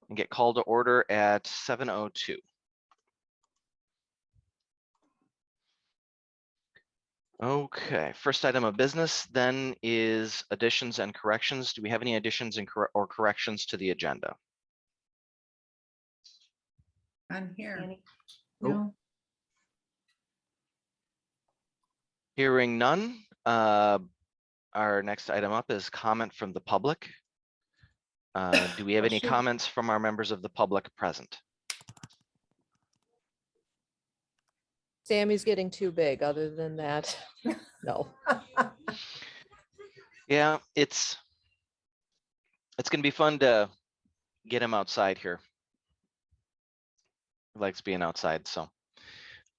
and get called to order at 7:02. Okay, first item of business then is additions and corrections. Do we have any additions and or corrections to the agenda? I'm here. No. Hearing none, our next item up is comment from the public. Do we have any comments from our members of the public present? Sammy's getting too big. Other than that, no. Yeah, it's gonna be fun to get him outside here. He likes being outside, so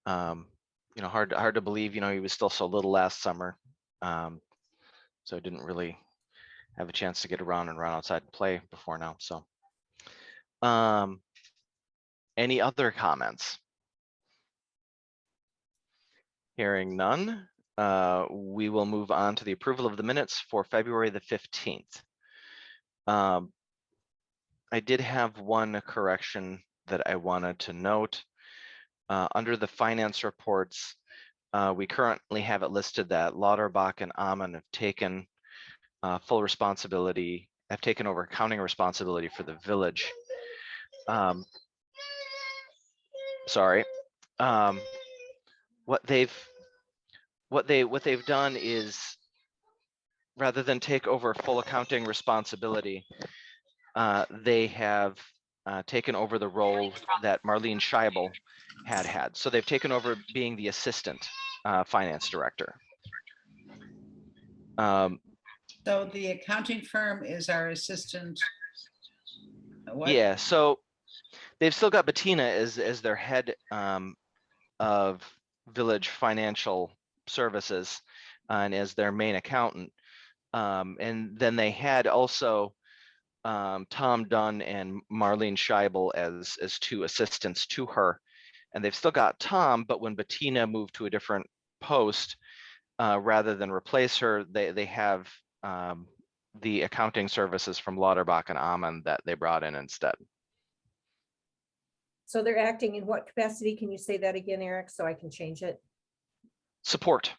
you know, hard to believe, you know, he was still so little last summer. So I didn't really have a chance to get around and run outside and play before now. So any other comments? Hearing none, we will move on to the approval of the minutes for February the 15th. I did have one correction that I wanted to note. Under the finance reports, we currently have it listed that Lauterbach and Amman have taken full responsibility, have taken over accounting responsibility for the village. Sorry. What they've done is, rather than take over full accounting responsibility, they have taken over the role that Marlene Shaul had. So they've taken over being the assistant finance director. So the accounting firm is our assistant. What? Yeah, so they've still got Bettina as their head of village financial services and as their main accountant. And then they had also Tom Dunn and Marlene Shaul as two assistants to her. And they've still got Tom, but when Bettina moved to a different post, rather than replace her, they have the accounting services from Lauterbach and Amman that they brought in instead. So they're acting in what capacity? Can you say that again, Eric, so I can change it? Support.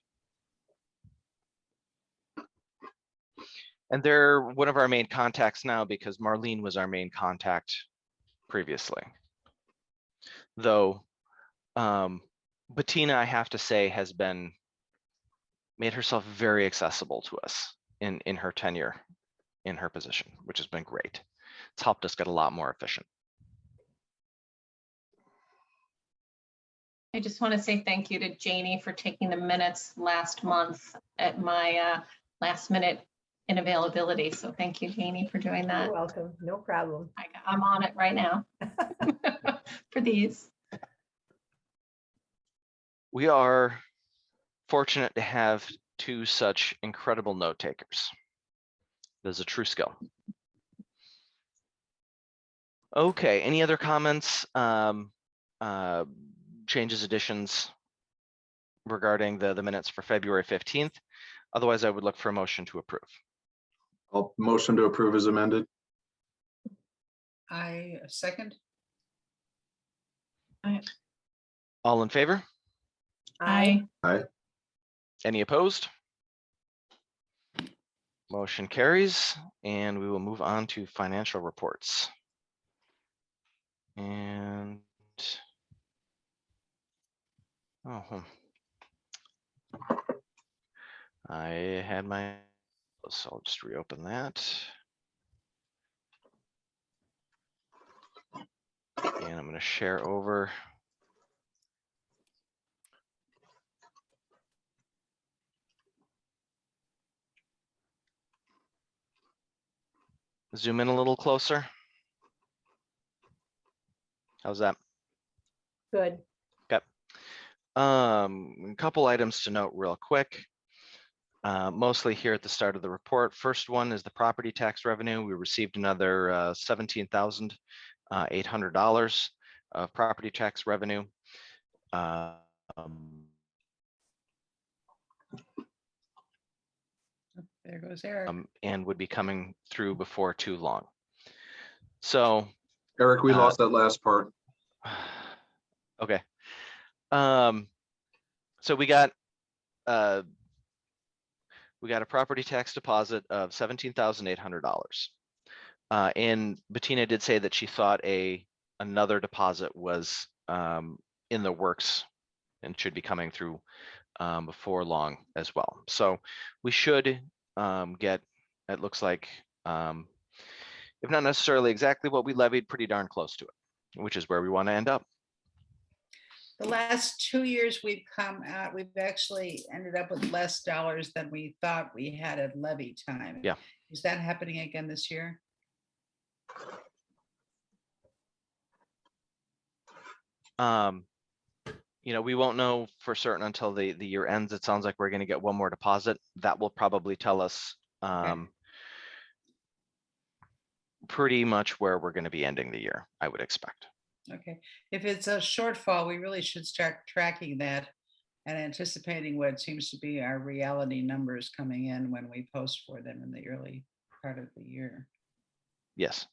And they're one of our main contacts now because Marlene was our main contact previously. Though Bettina, I have to say, has made herself very accessible to us in her tenure in her position, which has been great. It's helped us get a lot more efficient. I just want to say thank you to Janie for taking the minutes last month at my last minute inavailability. So thank you, Janie, for doing that. You're welcome. No problem. I'm on it right now for these. We are fortunate to have two such incredible note takers. There's a true skill. Okay, any other comments, changes, additions regarding the minutes for February 15th? Otherwise, I would look for a motion to approve. I'll motion to approve as amended. I second. All in favor? Aye. Aye. Any opposed? Motion carries, and we will move on to financial reports. And I had my, so I'll just reopen that. And I'm going to share over. Zoom in a little closer. How's that? Good. Okay. A couple items to note real quick. Mostly here at the start of the report. First one is the property tax revenue. We received another $17,800 of property tax revenue. There goes Eric. And would be coming through before too long. So Eric, we Uh, lost that last part. Okay. So we got a property tax deposit of $17,800. And Bettina did say that she thought another deposit was in the works and should be coming through before long as well. So we should get, it looks like, if not necessarily exactly what we levied, pretty darn close to it, which is where we want to end up. The last 2 years we've come out, we've actually ended up with less dollars than we thought we had at levy time. Yeah. Is that happening again this year? You know, we won't know for certain until the year ends. It sounds like we're going to get one more deposit. That will probably tell us pretty much where we're going to be ending the year, I would expect. Okay, if it's a shortfall, we really should start tracking that and anticipating what seems to be our reality numbers coming in when we post for them in the early part of the year. Yes.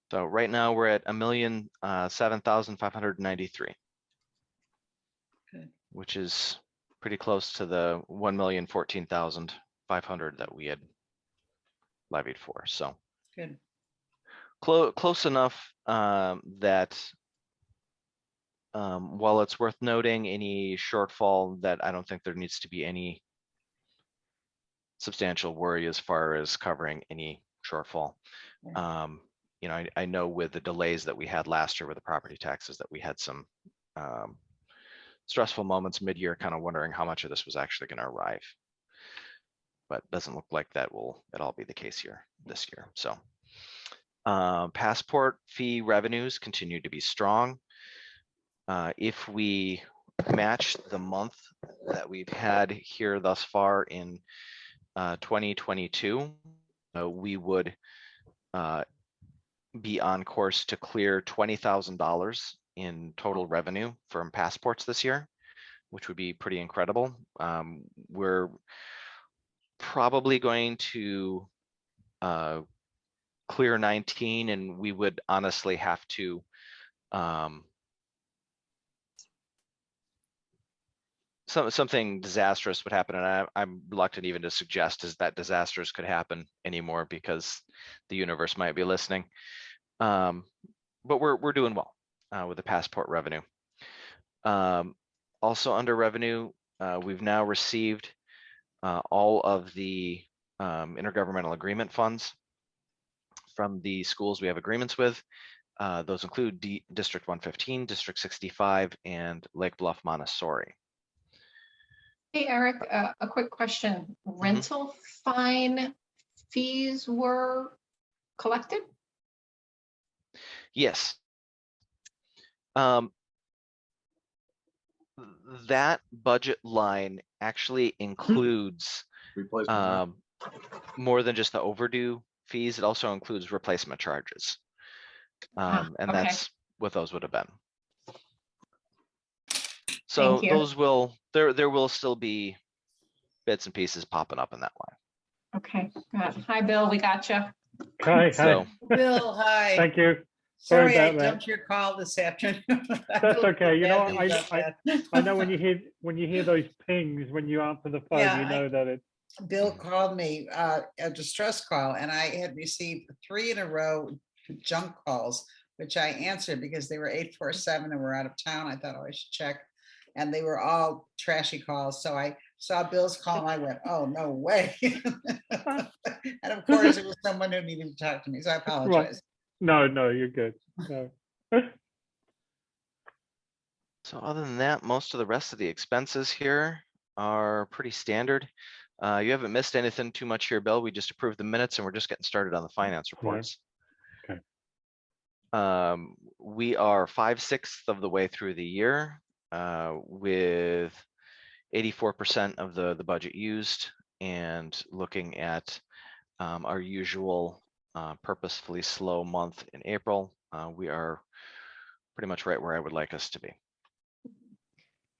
So right now we're at $1,007,593. Good. Which is pretty close to the 1,014,500 that we had levied for. So Good. close enough that while it's worth noting any shortfall, that I don't think there needs to be any substantial worry as far as covering any shortfall. You know, I know with the delays that we had last year with the property taxes that we had some stressful moments mid-year, kind of wondering how much of this was actually going to arrive. But doesn't look like that will at all be the case here this year. So passport fee revenues continue to be strong. If we match the month that we've had here thus far in 2022, we would be on course to clear $20,000 in total revenue from passports this year, which would be pretty incredible. We're probably going to clear 19, and we would honestly have to something disastrous would happen, and I'm reluctant even to suggest is that disasters could happen anymore because the universe might be listening. But we're doing well with the passport revenue. Also under revenue, we've now received all of the intergovernmental agreement funds from the schools we have agreements with. Those include District 115, District 65, and Lake Bluff Montessori. Hey, Eric, a quick question. Rental fine fees were collected? Yes. That budget line actually includes Replacement. more than just the overdue fees. It also includes replacement charges. And okay. that's what those would have been. So Thank you. those will, there will still be bits and pieces popping up in that line. Okay, good. Hi, Bill, we got you. Hi, So Bill, hi. thank you. Sorry I about that. dumped your call this afternoon. That's okay. You know, I know when you. you hear those pings when you answer the phone, Yeah, you know that it's Bill called me, a distress call, and I had received 3 in a row junk calls, which I answered because they were 847 and we're out of town. I thought, oh, I should check. And they were all trashy calls. So I saw Bill's call and I went, oh, no way. And of course, it was someone who needed to talk to me. So I apologize. no, you're good. No. So other than that, most of the rest of the expenses here are pretty standard. You haven't missed anything too much here, Bill. We just approved the minutes and we're just getting started on the finance reports. Okay. We are 5/6 of the way through the year with 84% of the budget used, and looking at our usual purposefully slow month in April. We are pretty much right where I would like us to be.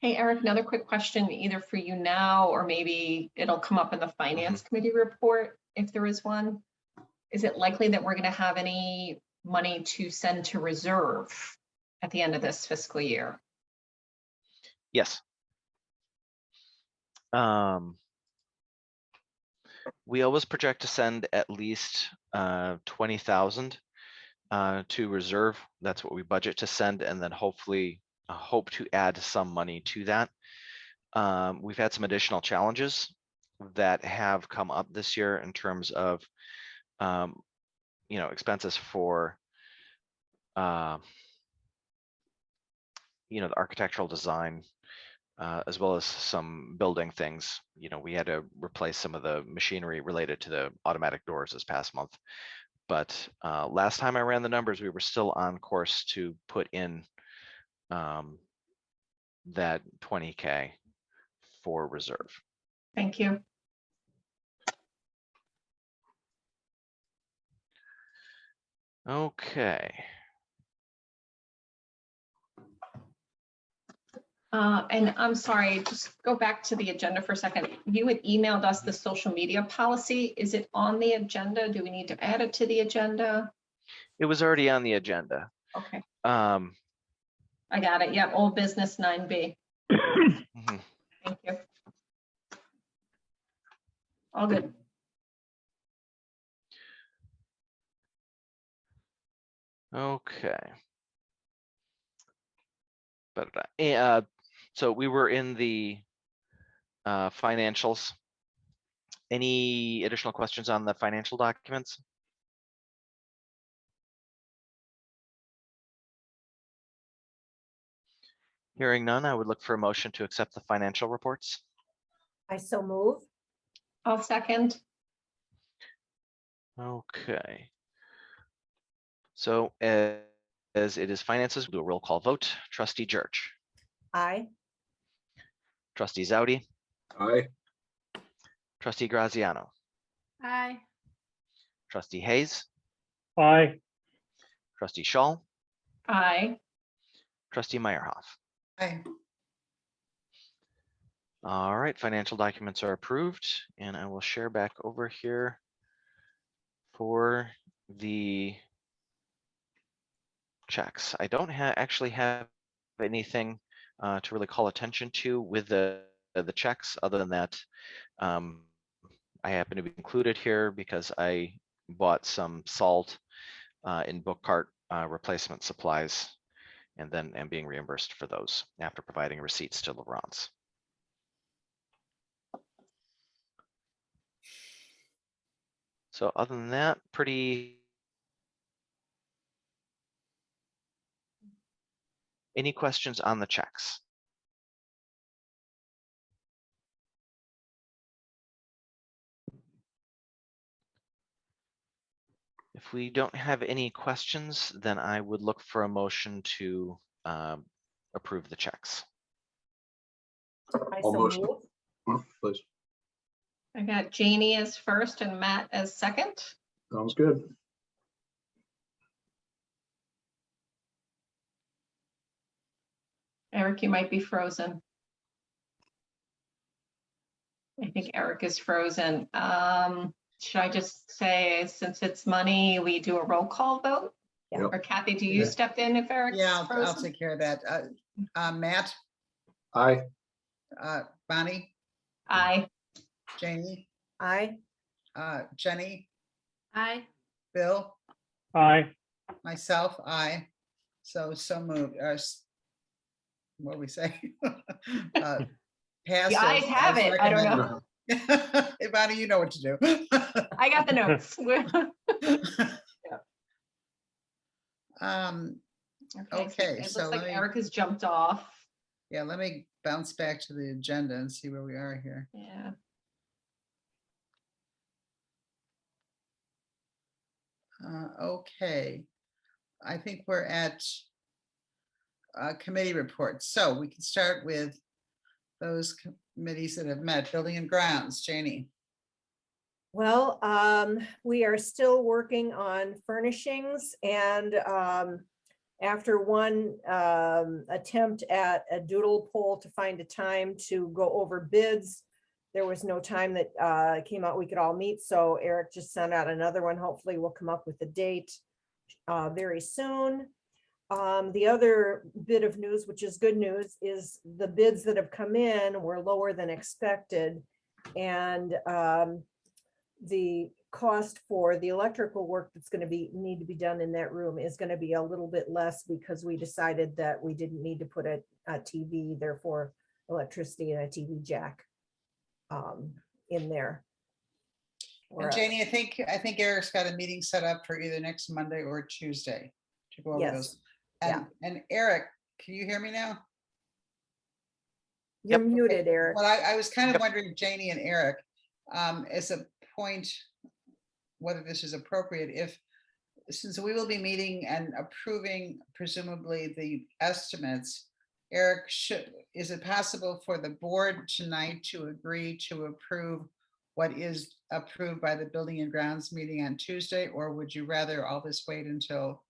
Hey, Eric, another quick question, either for you now, or maybe it'll come up in the finance committee report, if there is one. Is it likely that we're going to have any money to send to reserve at the end of this fiscal year. Yes. We always project to send at least 20,000 to reserve. That's what we budget to send, and then hopefully hope to add some money to that. We've had some additional challenges that have come up this year in terms of expenses for the architectural design, as well as some building things. We had to replace some of the machinery related to the automatic doors this past month. But last time I ran the numbers, we were still on course to put in that 20K for reserve. Thank you. Okay. And I'm sorry, just go back to the agenda for a second. You had emailed us the social media policy. Is it on the agenda? Do we need to add it to the agenda? It was already on the agenda. Okay, Um, I got it. Yep, old business 9B. mhm. Thank you. All good. Okay. But so we were in the financials. Any additional questions on the financial documents? Hearing none, I would look for a motion to accept the financial reports. I so move. I'll second. Okay. So as it is finances, we'll do a roll call vote. Trustee Jerch, Aye. Trustee Zaute, Aye. Trustee Graziano, Aye. Trustee Hayes, Aye. Trustee Shaul, Aye. Trustee Meierhoff. Aye. All right, financial documents are approved, and I will share back over here for the checks. I don't actually have anything to really call attention to with the checks, other than that I happen to be included here because I bought some salt in book cart replacement supplies, and then am being reimbursed for those after providing receipts to Laurence. So other than that, pretty. Any questions on the checks? If we don't have any questions, then I would look for a motion to approve the checks. I I'll so motion. move. Please. I got Janie as first and Matt as second. Sounds good. Eric, you might be frozen. I think Eric is frozen. Should I just say, since it's money, we do a roll call vote? Yeah. Yep. Or Kathy, do you Yeah. step in if Eric's Yeah, I'll frozen? take care of that. Matt, Aye. Bonnie, Aye. Janie, Aye. Jenny, Aye. Bill, Aye. myself, I. So moved. What do we say? Pass The ayes as have it. I don't know. recommended. Hey, Bonnie, you know what to do. I got the notes. Okay, It so looks like let me- Eric has jumped off. Yeah, let me bounce back to the agenda and see where we are here. Yeah. Okay, I think we're at committee reports. So we can start with those committees that have met. Building and Grounds, Janie. Well, we are still working on furnishings, and after one attempt at a doodle poll to find a time to go over bids, there was no time that came out we could all meet. So Eric just sent out another one. Hopefully we'll come up with a date very soon. The other bit of news, which is good news, is the bids that have come in were lower than expected. And the cost for the electrical work that's going to need to be done in that room is going to be a little bit less because we decided that we didn't need to put a TV, therefore electricity and a TV jack in there. And Janie, I think Eric's got a meeting set up for either next Monday or Tuesday to go over Yes. those. Yeah. And Eric, can you hear me now? You're Yep. muted, Eric. Well, I was kind of Yep. wondering, Janie and Eric, as a point, whether this is appropriate, if, since we will be meeting and approving presumably the estimates, Eric, is it possible for the board tonight to agree to approve what is approved by the Building and Grounds meeting on Tuesday, or would you rather all this wait until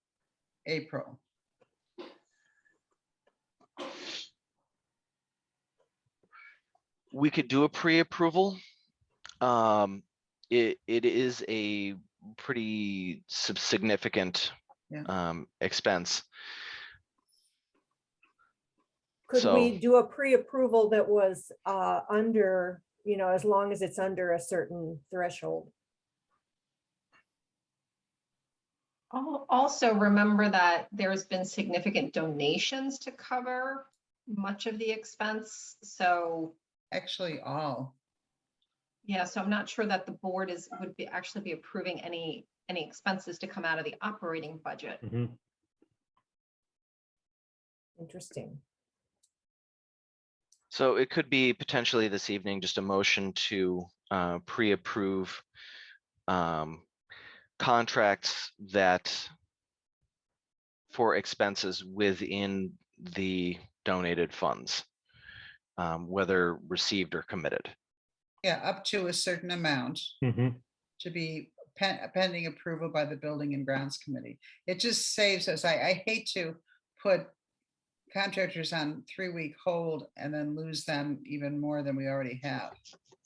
April? We could do a pre-approval. It is a pretty significant Yeah. expense. Could So- we do a pre-approval that was under, as long as it's under a certain threshold? Also, remember that there's been significant donations to cover much of the expense. So, Actually, all. yeah, so I'm not sure that the board would actually be approving any expenses to come out of the operating budget. Mhm. Interesting. So it could be potentially this evening, just a motion to pre-approve contracts that for expenses within the donated funds, whether received or committed. Yeah, up to a certain amount Mhm. to be pending approval by the Building and Grounds Committee. It just saves us. I hate to put contractors on 3-week hold and then lose them even more than we already have.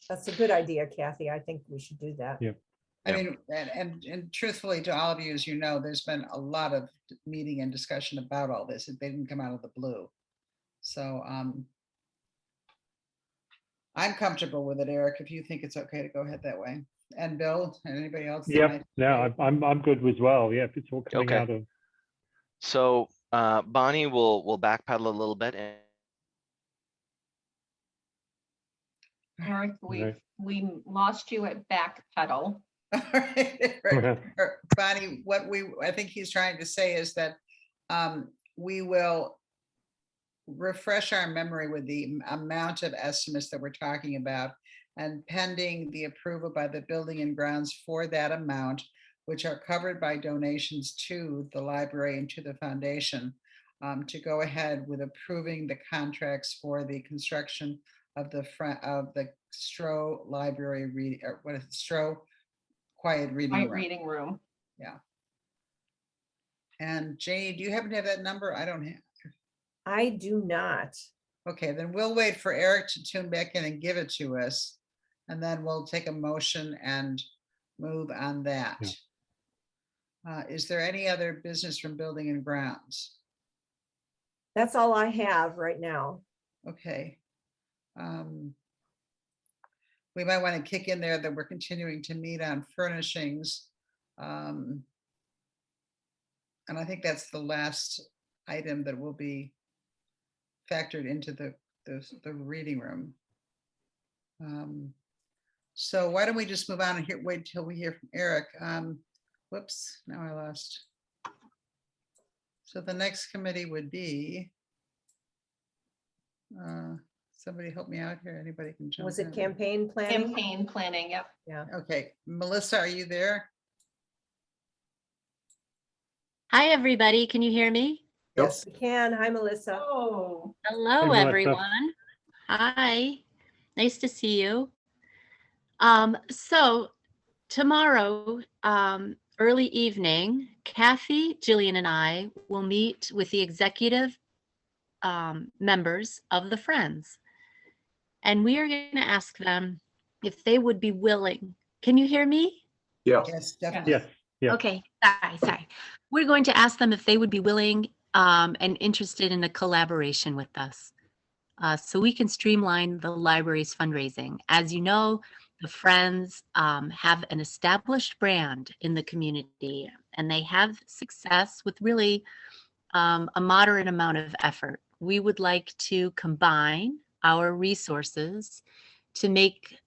That's a good idea, Kathy. I think we should do that. Yeah. I Yeah. mean, and truthfully to all of you, as you know, there's been a lot of meeting and discussion about all this. They didn't come out of the blue. So I'm comfortable with it, Eric, if you think it's okay to go ahead that way. And Bill, and anybody else? that Yep, might- no, I'm good as well. Yeah, if it's all coming Okay. out of, So Bonnie will backpedal a little bit and Eric, Okay. we lost you at back pedal. All right, right. Bonnie, I think he's trying to say is that we will refresh our memory with the amount of estimates that we're talking about, and pending the approval by the Building and Grounds for that amount, which are covered by donations to the library and to the foundation, to go ahead with approving the contracts for the construction of the Stroh Library Stroh Quiet Reading Right, Room. reading room. And Janie, do you happen to have that number? I don't have. I do not. Okay, then we'll wait for Eric to tune back in and give it to us. And then we'll take a motion and move on that. Is there any other business from Building and Grounds? That's all I have right now. Okay. We might want to kick in there that we're continuing to meet on furnishings. And I think that's the last item that will be factored into the reading room. So why don't we just move on and wait till we hear from Eric. Whoops, now I lost. So the next committee would be, somebody help me out here. Anybody can jump in. Was it campaign planning? Campaign planning, yep. Okay, Melissa, are you there? Hi, everybody. Can you hear me? Yep. Yes. We can. Hi, Melissa. Oh, Hello, Melissa. everyone. Hi. Nice to see you. So tomorrow, early evening, Kathy, Jillian, and I will meet with the executive members of the Friends. And we are going to ask them if they would be willing. Can you hear me? Yeah. Yes, definitely. yes, yeah. Okay, Sorry. We're going to ask them if they would be willing and interested in a collaboration with us. So we can streamline the library's fundraising. As you know, the Friends have an established brand in the community, and they have success with really a moderate amount of effort. We would like to combine our resources to make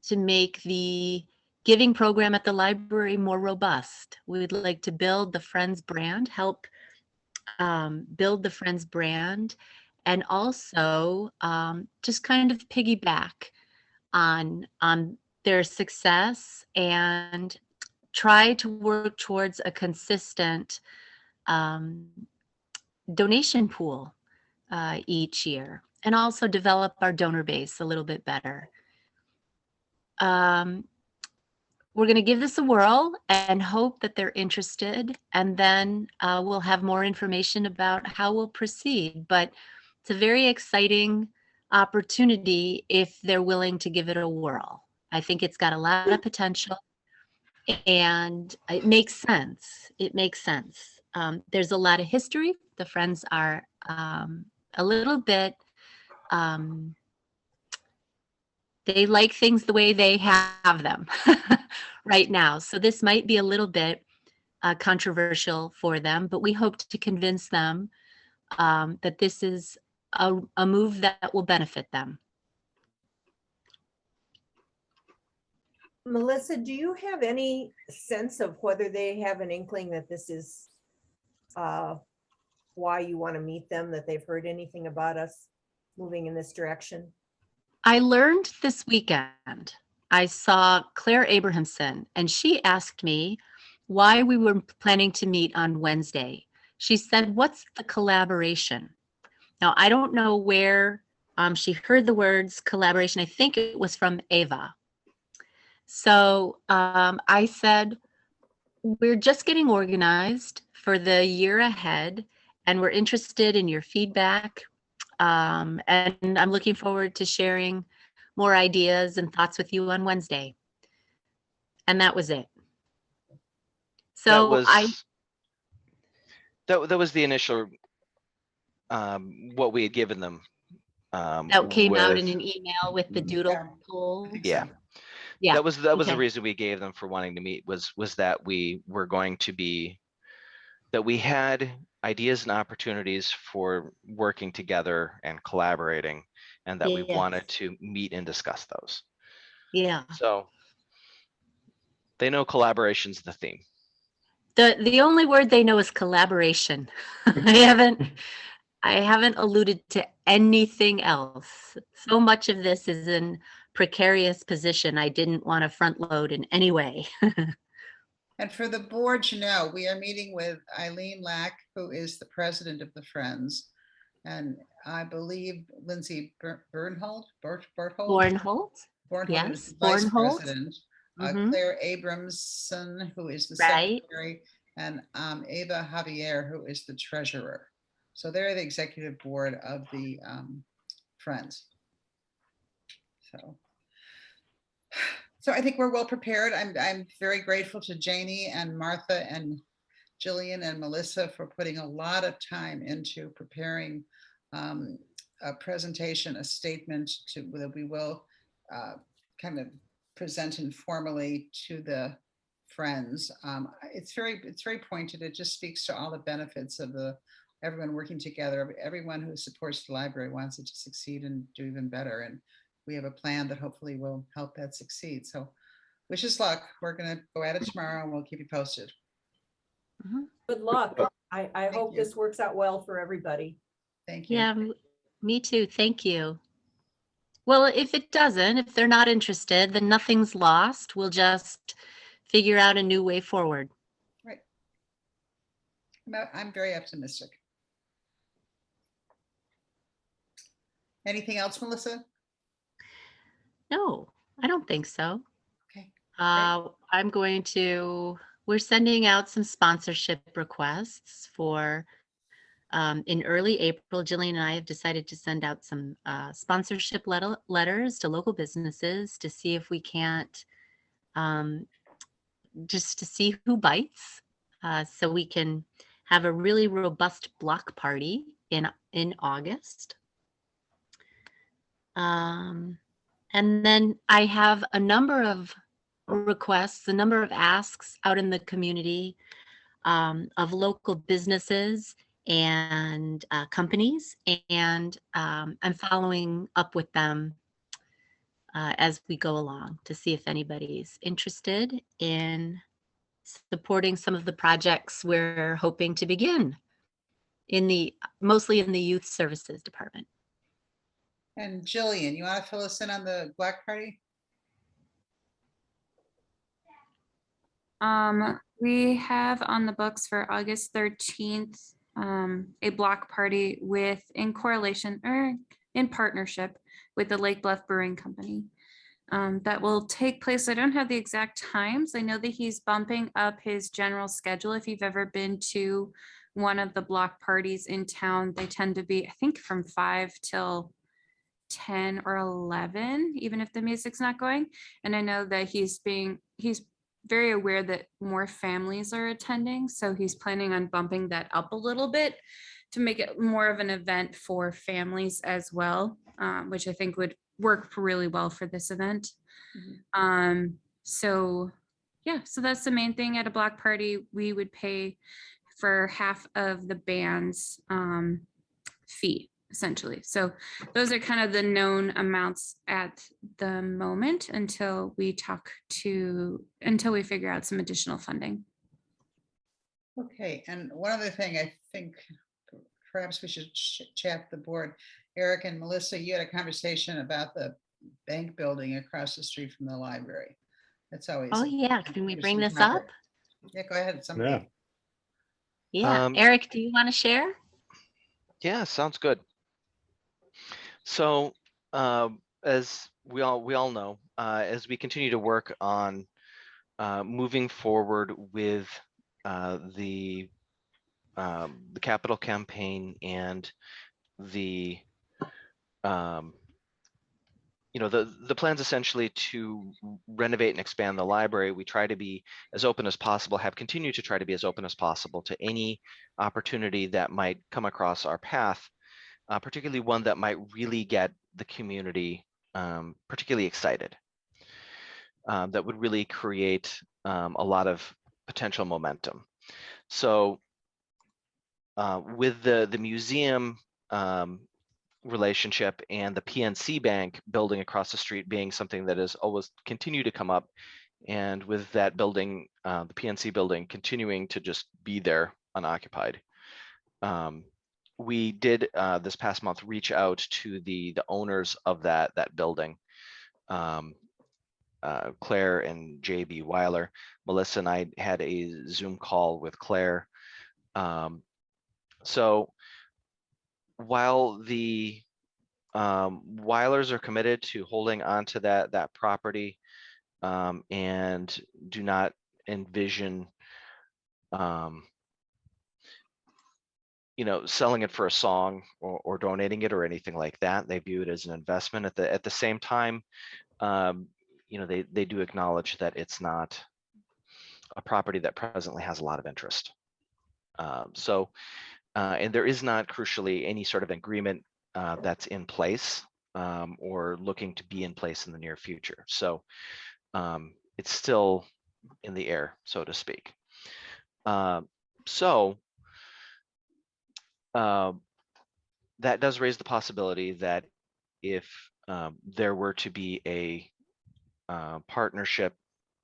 the giving program at the library more robust. We would like to build the Friends brand, help build the Friends brand, and also just kind of piggyback on their success and try to work towards a consistent donation pool each year, and also develop our donor base a little bit better. We're going to give this a whirl and hope that they're interested, and then we'll have more information about how we'll proceed. But it's a very exciting opportunity if they're willing to give it a whirl. I think it's got a lot of potential, and it makes sense. It makes sense. There's a lot of history. The Friends are a little bit, they like things the way they have them right now. So this might be a little bit controversial for them, but we hope to convince them that this is a move that will benefit them. Melissa, do you have any sense of whether they have an inkling that this is why you want to meet them, that they've heard anything about us moving in this direction? I learned this weekend, I saw Claire Abrahamson, and she asked me why we were planning to meet on Wednesday. She said, "What's the collaboration?" Now, I don't know where she heard the words collaboration. I think it was from Ava. So I said, we're just getting organized for the year ahead, and we're interested in your feedback. And I'm looking forward to sharing more ideas and thoughts with you on Wednesday. And that was it. So that was the initial what we had given them. That came out in with- an email with the doodle Yeah. poll. Yeah. Yeah. That was the okay. reason we gave them for wanting to meet, was that we were going to be, that we had ideas and opportunities for working together and collaborating, and that we Yes. wanted to meet and discuss those. Yeah. So they know collaboration's the theme. The only word they know is collaboration. I haven't alluded to anything else. So much of this is in precarious position. I didn't want to front load in any way. And for the board, we are meeting with Eileen Lack, who is the president of the Friends. And I believe Lindsay Bernhold, Bornholt? Yes, is vice Bornholt. president. Mhm. Claire Abramson, who is the Right. secretary, and Ava Javier, who is the treasurer. So they're the executive board of the Friends. So I think we're well prepared. I'm very grateful to Janie and Martha and Jillian and Melissa for putting a lot of time into preparing a presentation, a statement that we will kind of present informally to the Friends. It's very pointed. It just speaks to all the benefits of everyone working together. Everyone who supports the library wants it to succeed and do even better. And we have a plan that hopefully will help that succeed. So wish us luck. We're going to go at it tomorrow and we'll keep you posted. Good luck. I hope you. this works out well for everybody. Thank you. Yeah, me too. Thank you. Well, if it doesn't, if they're not interested, then nothing's lost. We'll just figure out a new way forward. Right. I'm very optimistic. Anything else, Melissa? No, I don't think so. Okay. We're sending out some sponsorship requests for, in early April, Jillian and I have decided to send out some sponsorship letters to local businesses to see if we can't just to see who bites, so we can have a really robust block party in August. And then I have a number of requests, a number of asks out in the community, of local businesses and companies, and I'm following up with them as we go along to see if anybody's interested in supporting some of the projects we're hoping to begin mostly in the youth services department. And Jillian, you want to fill us in on the block party? We have on the books for August 13th, a block party in correlation or in partnership with the Lake Bluff Brewing Company. That will take place. I don't have the exact times. I know that he's bumping up his general schedule. If you've ever been to one of the block parties in town, they tend to be, I think, from 5 till 10 or 11, even if the music's not going. And I know that he's very aware that more families are attending. So he's planning on bumping that up a little bit to make it more of an event for families as well, which I think would work really well for this event. So that's the main thing. At a block party, we would pay for half of the band's fee, essentially. So those are kind of the known amounts at the moment until we figure out some additional funding. Okay, and one other thing, I think perhaps we should chat the board. Eric and Melissa, you had a conversation about the bank building across the street from the library. That's always. Oh yeah, can we bring this interesting up? topic. Yeah, go ahead. Somebody. Yeah, Eric, do you want to share? Yeah, sounds good. So as we all know, as we continue to work on moving forward with the capital campaign and the the plans essentially to renovate and expand the library, we try to be as open as possible, have continued to try to be as open as possible to any opportunity that might come across our path, particularly one that might really get the community particularly excited, that would really create a lot of potential momentum. So with the museum relationship and the PNC Bank building across the street being something that has always continued to come up, and with that building, the PNC building continuing to just be there unoccupied, we did this past month reach out to the owners of that building, Claire and JB Weiler. Melissa and I had a Zoom call with Claire. So while the Weilers are committed to holding on to that property and do not envision selling it for a song or donating it or anything like that, they view it as an investment. At the same time, they do acknowledge that it's not a property that presently has a lot of interest. And there is not, crucially, any sort of agreement that's in place or looking to be in place in the near future. So it's still in the air, so to speak. That does raise the possibility that if there were to be a partnership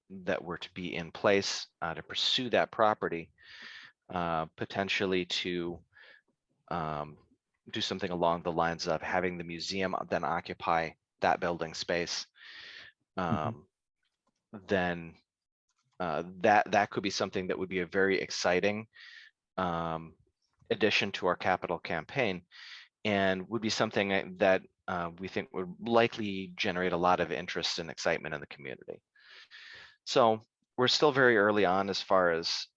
that were to be in place to pursue that property, potentially to do something along the lines of having the museum then occupy that building space, then that could be something that would be a very exciting addition to our capital campaign, and would be something that we think would likely generate a lot of interest and excitement in the community. So we're still very early on as far as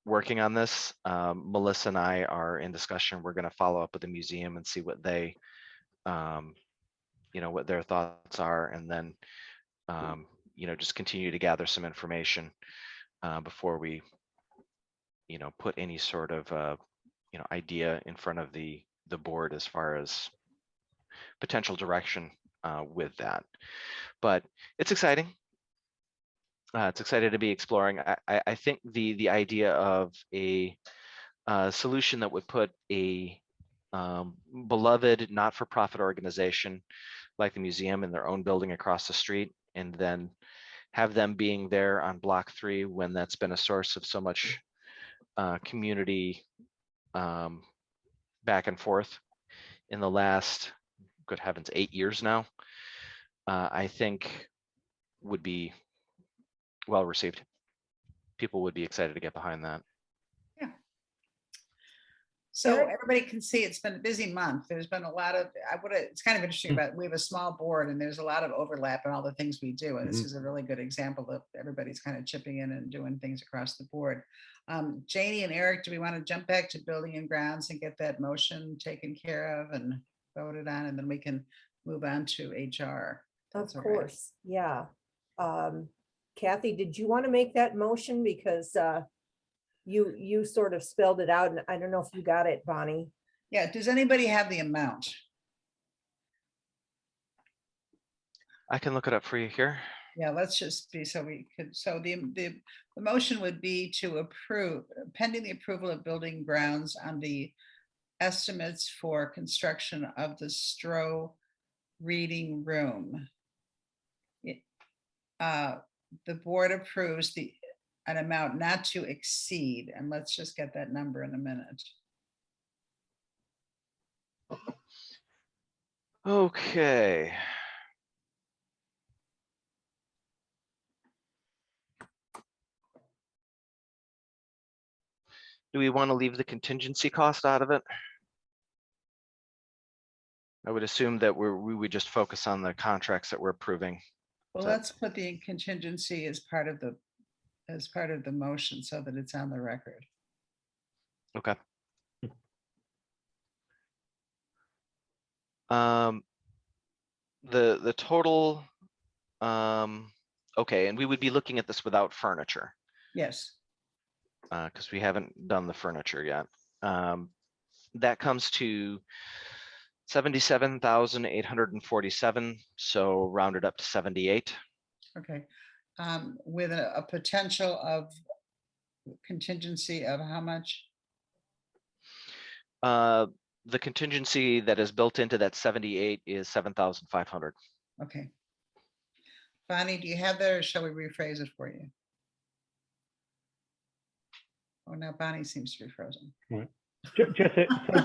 working on this. Melissa and I are in discussion. We're going to follow up with the museum and see what they, what their thoughts are, and then just continue to gather some information before we, put any sort of, idea in front of the board as far as potential direction with that. But it's exciting. It's exciting to be exploring. I think the idea of a solution that would put a beloved not-for-profit organization like the museum in their own building across the street, and then have them being there on block 3 when that's been a source of so much community back and forth in the last, good heavens, 8 years now, I think would be well received. People would be excited to get behind that. So Eric? everybody can see it's been a busy month. There's been a lot of, it's kind of interesting about, we have a small board and there's a lot of overlap in all the things we do. And this is a really good example of everybody's kind of chipping in and doing things across the board. Janie and Eric, do we want to jump back to building and grounds and get that motion taken care of and voted on, and then we can move on to HR? Of That's all right. course, yeah. Kathy, did you want to make that motion? Because you sort of spelled it out, and I don't know if you got it, Bonnie. Yeah, does anybody have the amount? I can look it up for you here. Yeah, let's just be, so we could, so the motion would be to approve, pending the approval of building grounds on the estimates for construction of the Stroh reading room. The board approves an amount not to exceed, and let's just get that number in a minute. Okay. Do we want to leave the contingency cost out of it? I would assume that we would just focus on the contracts that we're approving. Well, So- let's put the contingency as part of the motion so that it's on the record. Okay. The total, okay, and we would be looking at this without furniture, Yes. because we haven't done the furniture yet. That comes to 77,847, so rounded up to 78. Okay. With a potential of contingency of how much? The contingency that is built into that 78 is 7,500. Okay. Bonnie, do you have that, or shall we rephrase it for you? Oh, now Bonnie seems to be frozen. Just it, so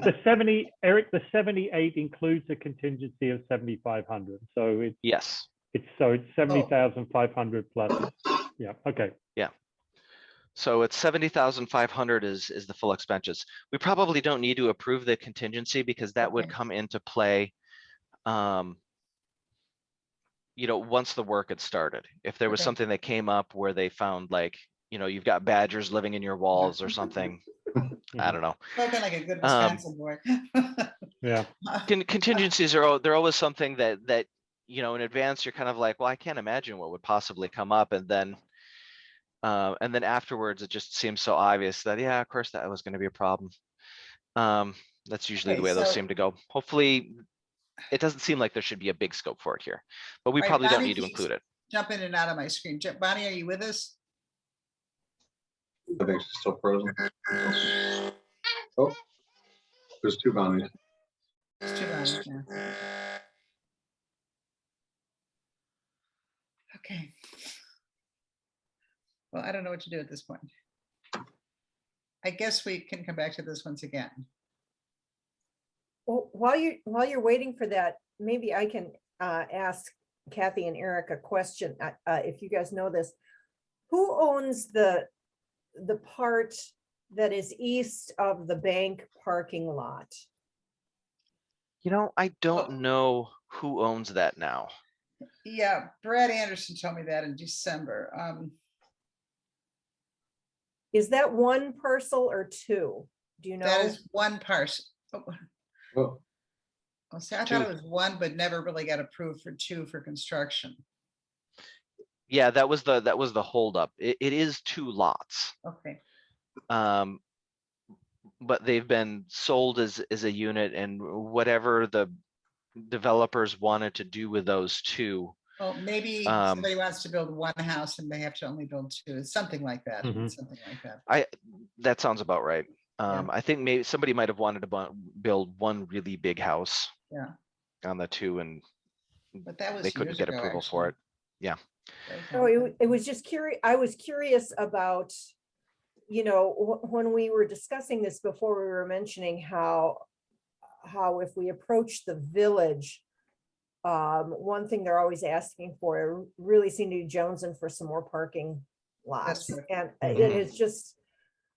the 70, Eric, the 78 includes a contingency of 7,500. So Yes. it's 70,500 plus. Yeah. Okay. So it's 70,500 is the full expenses. We probably don't need to approve the contingency because that would Okay. come into play, once the work had started. If there was Okay. something that came up where they found, like, you've got badgers living in your walls or something, I don't know. Spoken like a good Wisconsin boy. Yeah. Contingencies they're always something that in advance you're kind of like, well, I can't imagine what would possibly come up, and then afterwards it just seems so obvious that, yeah, of course that was going to be a problem. That's usually the Okay, way those so- seem to go. Hopefully it doesn't seem like there should be a big scope for it here, but we All right, probably don't Bonnie need to keeps include it. Jump in and out of my screen. Bonnie, are you with us? I think she's still frozen. Oh, there's two Bonnies. It's too Bonnie, yeah. Okay. Well, I don't know what to do at this point. I guess we can come back to this once again. Well, while you're waiting for that, maybe I can ask Kathy and Eric a question. If you guys know this, who owns the part that is east of the bank parking lot? I don't Oh. know who owns that now. Yeah, Brad Anderson told me that in December. Is that one parcel or two? Do you know? That is one parcel. Oh, Oh, see, I thought it was one, but never really got approved for two for construction. Yeah, that was the holdup. It is 2 lots. Okay, But they've been sold as a unit, and whatever the developers wanted to do with those 2. well, maybe Um, somebody wants to build one house and they have to only build 2, it's something like that, Mhm. something like that. That sounds about right. Yeah. I think maybe somebody might have wanted to build one really big house. Yeah. On the 2, and But that was they couldn't years get ago, approval for it. actually. Yeah. Very Oh, complicated. it was just curious. I was curious about, when we were discussing this before, we were mentioning how if we approach the village, one thing they're always asking for, really seem to be jonesing for some more parking lots. right. And Mhm. it has just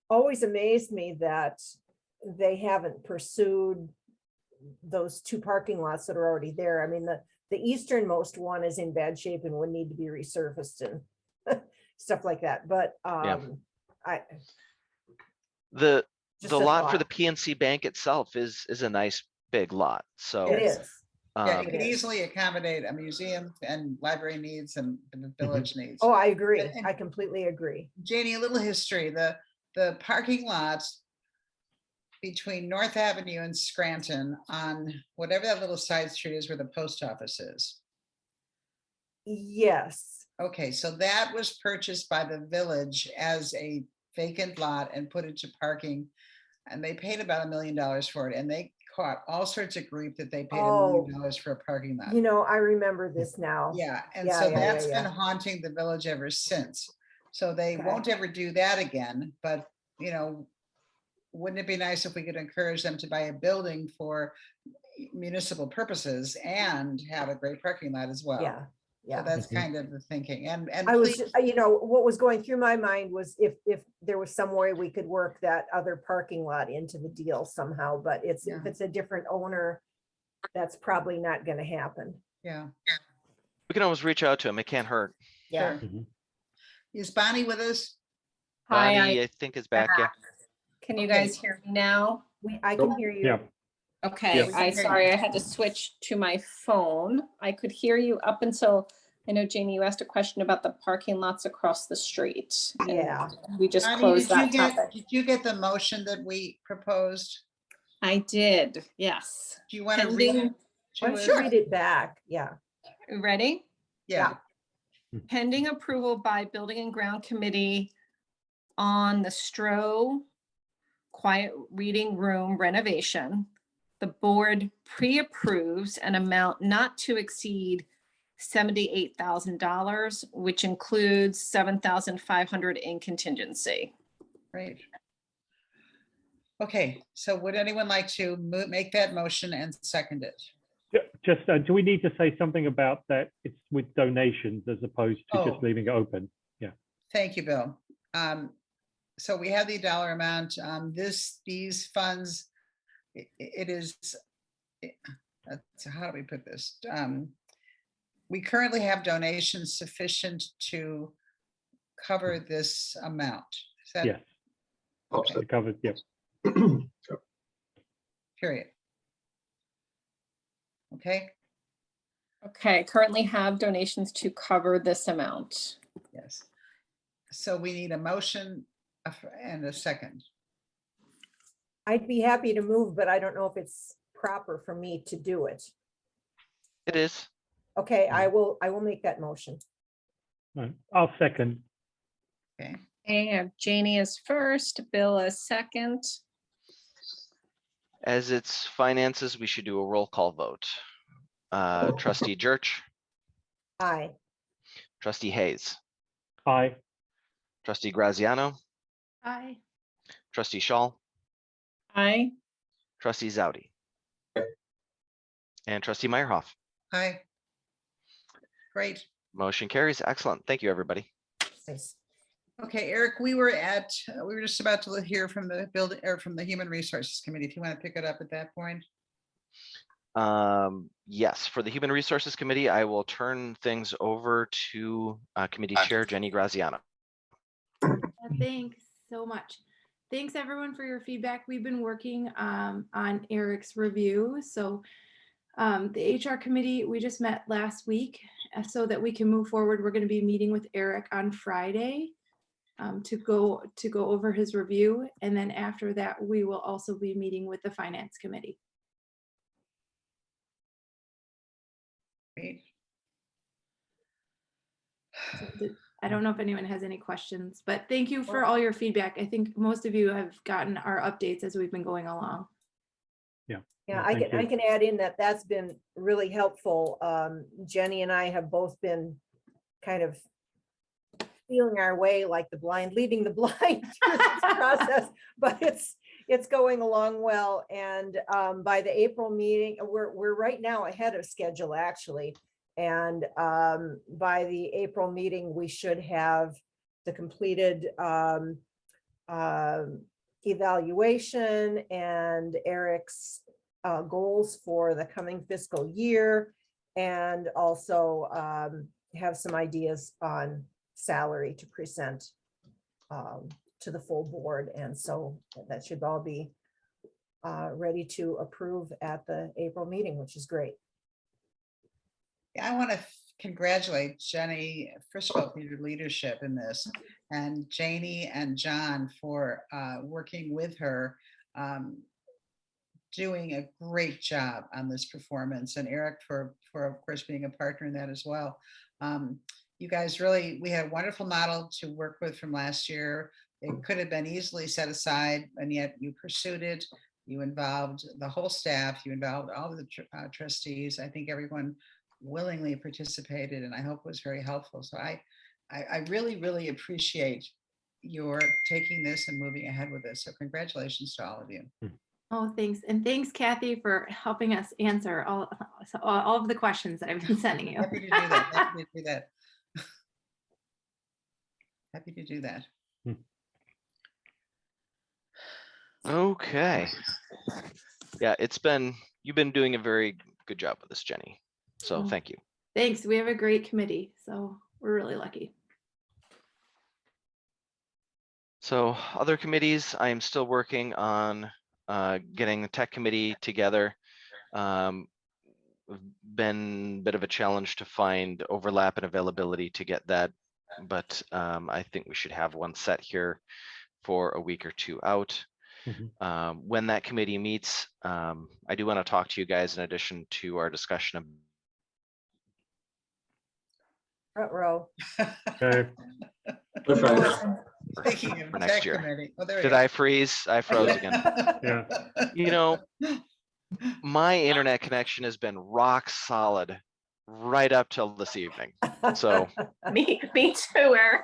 always amazed me that they haven't pursued those 2 parking lots that are already there. I mean, the easternmost one is in bad shape and would need to be resurfaced and stuff like that. But I The just the a lot for thought. the PNC Bank itself is a nice big lot. So It is. Yeah, um, you could easily accommodate a museum and library needs and the village needs. Oh, I agree. And- I completely agree. Janie, a little history, the parking lots between North Avenue and Scranton on whatever that little side street is where the post office is. Yes. Okay, so that was purchased by the village as a vacant lot and put into parking. And they paid about $1 million for it, and they caught all sorts of grief that they paid $1 million for a parking lot. I remember this now. Yeah, and Yeah, so yeah, that's yeah, been haunting the village ever since. So they Okay. won't ever do that again, but wouldn't it be nice if we could encourage them to buy a building for municipal purposes and have a great parking lot as well? Yeah, So yeah. that's Mhm. kind of the thinking. And I was, please, what was going through my mind was if there was some way we could work that other parking lot into the deal somehow, but if Yeah. it's a different owner, that's probably not gonna happen. yeah, we can always reach out to them. It can't hurt. Yeah. sure. Mhm. Is Bonnie with us? Hi, Bonnie, I think is back. Yeah. can you Okay. guys hear me now? I can hear you. Yeah. Okay, Yes. Yeah. sorry, I had to switch to my phone. I could hear you up until, I know Janie, you asked a question about the parking lots across the street. and Yeah. We just Bonnie, closed that did topic. you get the motion that we proposed? I did, yes. Do you want to read it? Pending, to Let's us? read it back. Yeah. ready? Yeah, Pending approval by Building and Ground Committee on the Stroh Quiet Reading Room renovation, the board pre-approves an amount not to exceed $78,000, which includes $7,500 in contingency. great. Okay, so would anyone like to make that motion and second it? Just, do we need to say something about that it's with donations as opposed to Oh. just leaving it open? Thank you, Bill. So we have the dollar amount, these funds, it is, how do we put this? We currently have donations sufficient to cover this amount. Is that Yes, okay? covered, yeah. Period. Okay, Okay, currently have donations to cover this amount. yes. So we need a motion and a second. I'd be happy to move, but I don't know if it's proper for me to do it. It is. Okay, I will make that motion. Right. I'll second. Okay, Okay, I have Janie as first, Bill as second. As it's finances, we should do a roll call vote. Trustee Jerch, Aye. Trustee Hayes, Aye. Trustee Graziano, Aye. Trustee Shaul, Aye. Trustee Zaute, and Trustee Meierhoff. hi. Great. Motion carries. Excellent. Thank you, everybody. Nice. Okay, Eric, we were just about to hear from the building or from the Human Resources Committee. If you want to pick it up at that point. Yes, for the Human Resources Committee, I will turn things over to Committee Chair Janie Graziano. Thanks so much. Thanks everyone for your feedback. We've been working on Eric's review. So The HR committee, we just met last week so that we can move forward. We're going to be meeting with Eric on Friday to go over his review. And then after that, we will also be meeting with the finance committee. Great. I don't know if anyone has any questions, but thank you for all your feedback. I think most of you have gotten our updates as we've been going along. Yeah, Well, thank I you. can add in that that's been really helpful. Jenny and I have both been kind of feeling our way like the blind leading the blind through this process, but it's going along well. And by the April meeting, we're right now ahead of schedule actually. And by the April meeting, we should have the completed evaluation and Eric's goals for the coming fiscal year, and also have some ideas on salary to present to the full board. And so that should all be ready to approve at the April meeting, which is great. Yeah, I want to congratulate Jenny Frischfeld for your leadership in this, and Janie and John for working with her, doing a great job on this performance, and Eric for of course being a partner in that as well. You guys really, we had a wonderful model to work with from last year. It could have been easily set aside, and yet you pursued it. You involved the whole staff, you involved all of the trustees. I think everyone willingly participated, and I hope it was very helpful. So I really, really appreciate your taking this and moving ahead with this. So congratulations to all of you. Oh, thanks. And thanks, Kathy, for helping us answer all of the questions that I've been sending you. Happy to do that. Happy to do that. Happy to do that. Okay. Yeah, you've been doing a very good job with this, Jenny. So Oh. thank you. Thanks. We have a great committee, so we're really lucky. So other committees, I am still working on getting the tech committee together. Been a bit of a challenge to find overlap and availability to get that, but I think we should have one set here for a week or two out. When that committee meets, I do want to talk to you guys in addition to our discussion of Front row. Okay. Speaking of for next tech year. committee. Oh, there we Did go. I freeze? I froze again. Yeah. You know, my internet connection has been rock solid right up till this evening. So Me too, Eric.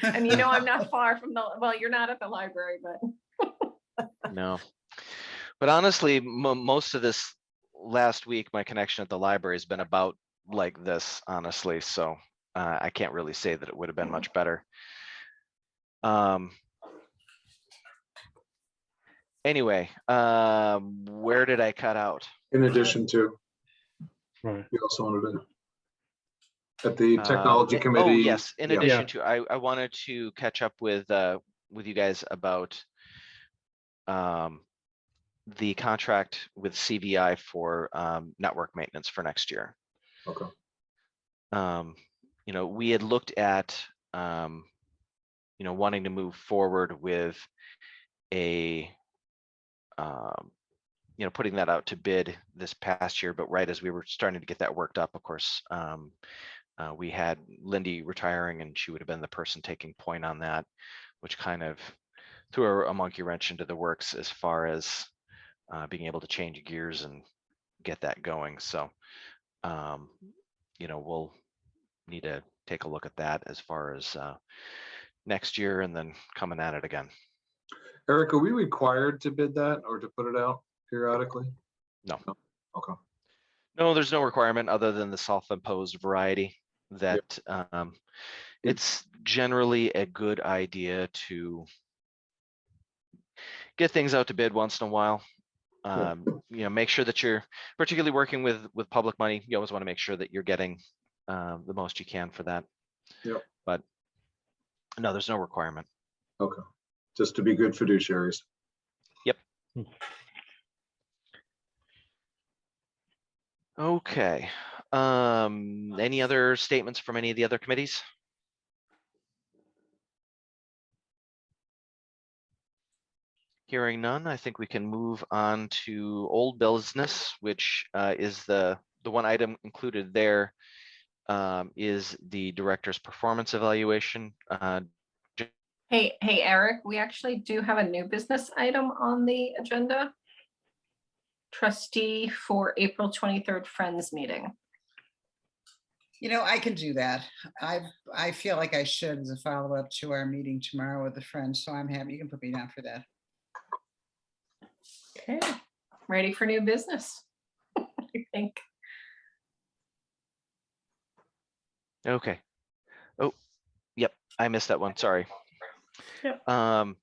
And you know, I'm not far from well, you're not at the library, but. no, but honestly, most of this last week, my connection at the library has been about like this, honestly. So I can't really say that it would have been much better. Anyway, where did I cut out? In addition to, Right. you also wanted to, at the technology committee. Oh, yes. In yeah. addition to, I wanted to catch up with you guys about the contract with CVI for network maintenance for next year. Okay. You know, we had looked at you know, wanting to move forward with a you know, putting that out to bid this past year, but right as we were starting to get that worked up, of course, we had Lindy retiring, and she would have been the person taking point on that, which kind of threw a monkey wrench into the works as far as being able to change gears and get that going. So, you know, we'll need to take a look at that as far as next year and then coming at it again. Eric, are we required to bid that or to put it out periodically? No. Okay. No, there's no requirement other than the self-imposed variety that it's generally a good idea to get things out to bid once in a while. You know, make sure that you're particularly working with public money. You always want to make sure that you're getting the most you can for that. Yep. But no, there's no requirement. Okay. Just to be good fiduciaries. Yep. Okay. Any other statements from any of the other committees? Hearing none, I think we can move on to old business, which is the one item included there is the director's performance evaluation. Hey, Eric, we actually do have a new business item on the agenda. Trustee for April 23rd Friends meeting. You know, I can do that. I feel like I should as a follow-up to our meeting tomorrow with the friends, so I'm happy. You can put me down for that. Okay, ready for new business? I think. Okay. Oh, yep, I missed that one. Sorry. Yep.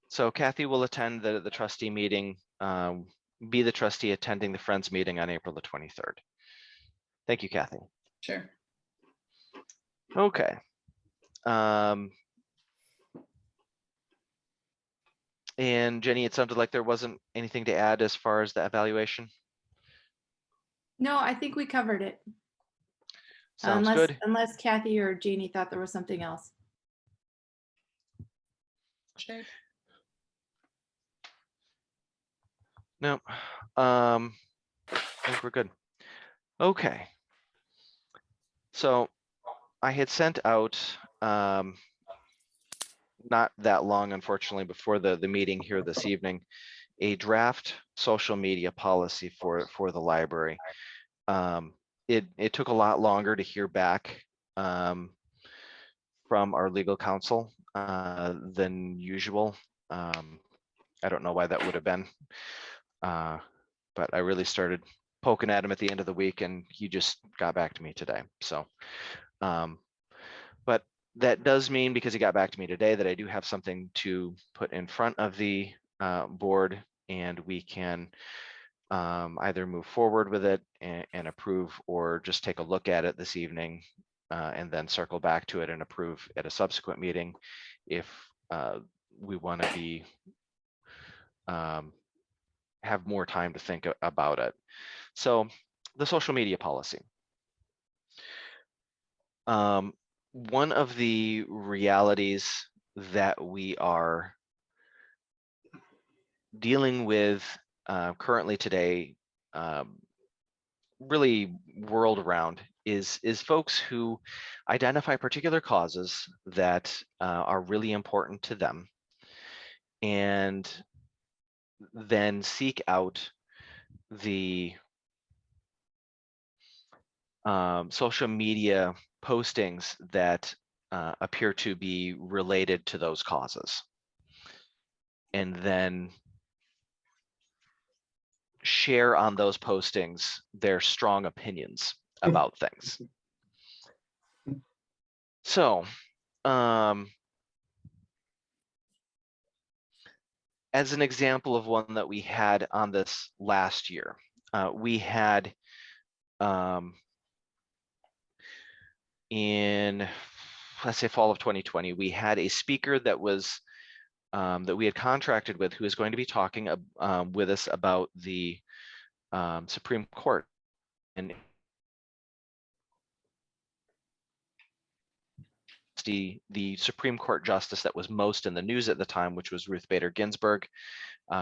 So Kathy will attend the trustee meeting, be the trustee attending the Friends meeting on April the 23rd. Thank you, Kathy. Sure. Okay. And Jenny, it sounded like there wasn't anything to add as far as the evaluation. No, I think we covered it. Sounds good. Unless Kathy or Janie thought there was something else. Sure. No, I think we're good. Okay. So I had sent out, not that long, unfortunately, before the meeting here this evening, a draft social media policy for the library. It took a lot longer to hear back from our legal counsel than usual. I don't know why that would have been, but I really started poking at him at the end of the week, and he just got back to me today. So, but that does mean, because he got back to me today, that I do have something to put in front of the board, and we can either move forward with it and approve, or just take a look at it this evening and then circle back to it and approve at a subsequent meeting if we want to be have more time to think about it. So the social media policy. One of the realities that we are dealing with currently today, really world around, is folks who identify particular causes that are really important to them, and then seek out the social media postings that appear to be related to those causes, and then share on those postings their strong opinions about things. So, as an example of one that we had on this last year, we had in, let's say, fall of 2020, we had a speaker that was that we had contracted with, who is going to be talking with us about the Supreme Court. And the Supreme Court justice that was most in the news at the time, which was Ruth Bader Ginsburg,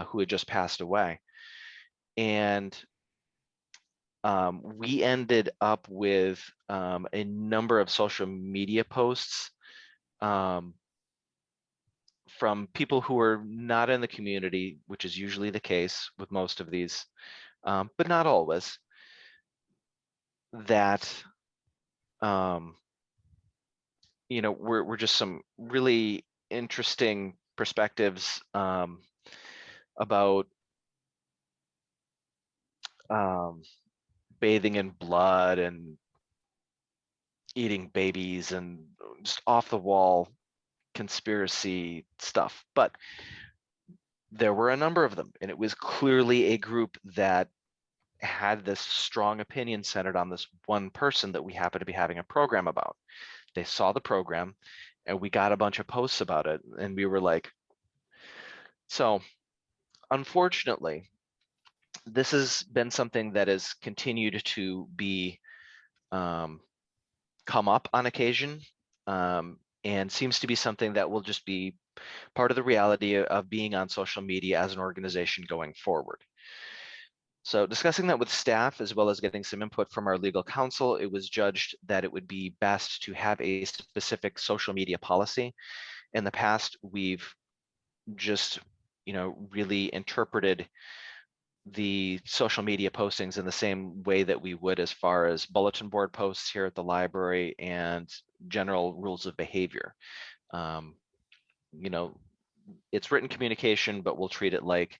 who had just passed away. And we ended up with a number of social media posts from people who are not in the community, which is usually the case with most of these, but not always, that you know, we're just some really interesting perspectives about bathing in blood and eating babies and just off the wall conspiracy stuff. But there were a number of them, and it was clearly a group that had this strong opinion centered on this one person that we happened to be having a program about. They saw the program, and we got a bunch of posts about it, and we were like, so unfortunately, this has been something that has continued to be come up on occasion, and seems to be something that will just be part of the reality of being on social media as an organization going forward. So discussing that with staff, as well as getting some input from our legal counsel, it was judged that it would be best to have a specific social media policy. In the past, we've just, really interpreted the social media postings in the same way that we would as far as bulletin board posts here at the library and general rules of behavior. It's written communication, but we'll treat it like,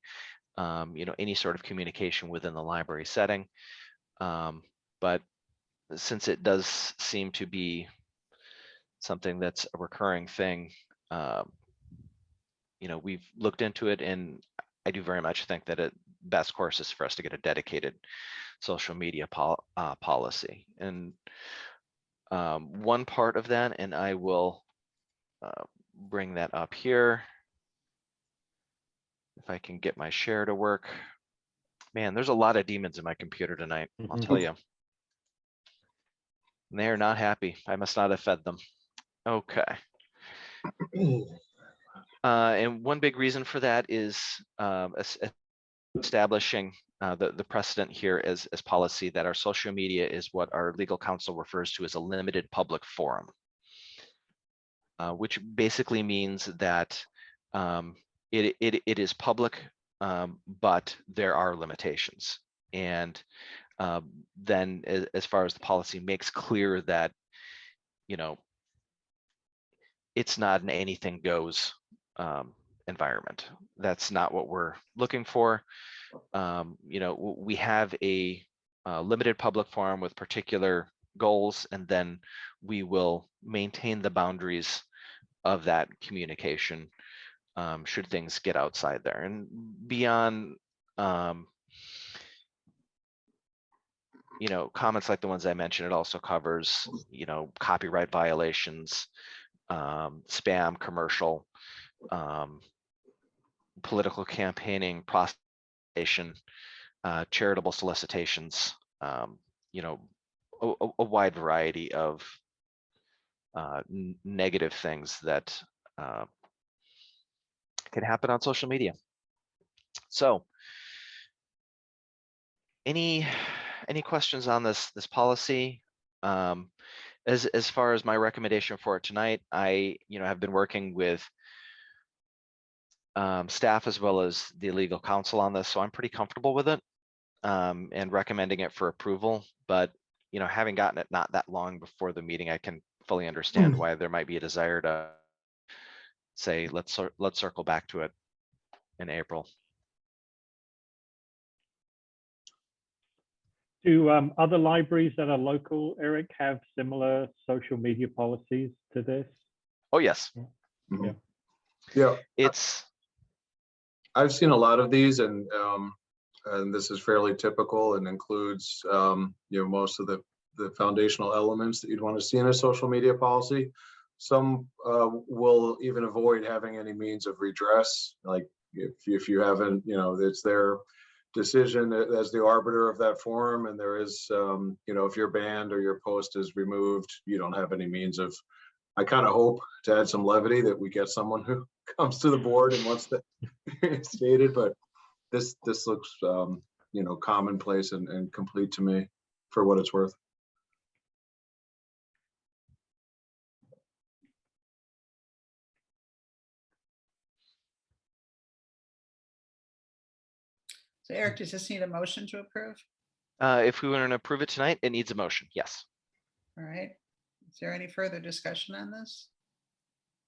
any sort of communication within the library setting. But since it does seem to be something that's a recurring thing, we've looked into it, and I do very much think that best course is for us to get a dedicated social media policy. And one part of that, and I will bring that up here. If I can get my share to work. Man, there's a lot of demons in my computer tonight, I'll tell you. They're not happy. I must not have fed them. Okay. And one big reason for that is establishing the precedent here as policy that our social media is what our legal counsel refers to as a limited public forum, which basically means that it is public, but there are limitations. And then as far as the policy makes clear that, it's not an anything goes environment. That's not what we're looking for. We have a limited public forum with particular goals, and then we will maintain the boundaries of that communication should things get outside there. And beyond comments like the ones I mentioned, it also covers copyright violations, spam, commercial, political campaigning, prostitution, charitable solicitations, a wide variety of negative things that can happen on social media. So any questions on this policy? As far as my recommendation for it tonight, I have been working with staff as well as the legal counsel on this, so I'm pretty comfortable with it and recommending it for approval. But having gotten it not that long before the meeting, I can fully understand why there might be a desire to say let's circle back to it in April. Do other libraries that are local, Eric, have similar social media policies to this? Oh yes. Mhm. Yeah. Yeah, It's I've seen a lot of these, and this is fairly typical and includes most of the foundational elements that you'd want to see in a social media policy. Some will even avoid having any means of redress, like if you haven't, it's their decision as the arbiter of that forum, and there is, if you're banned or your post is removed, you don't have any means of. I kind of hope, to add some levity, that we get someone who comes to the board and wants to state it, but this looks commonplace and complete to me for what it's worth. So Eric, does this need a motion to approve? if we want to approve it tonight, it needs a motion. Yes. All right. Is there any further discussion on this?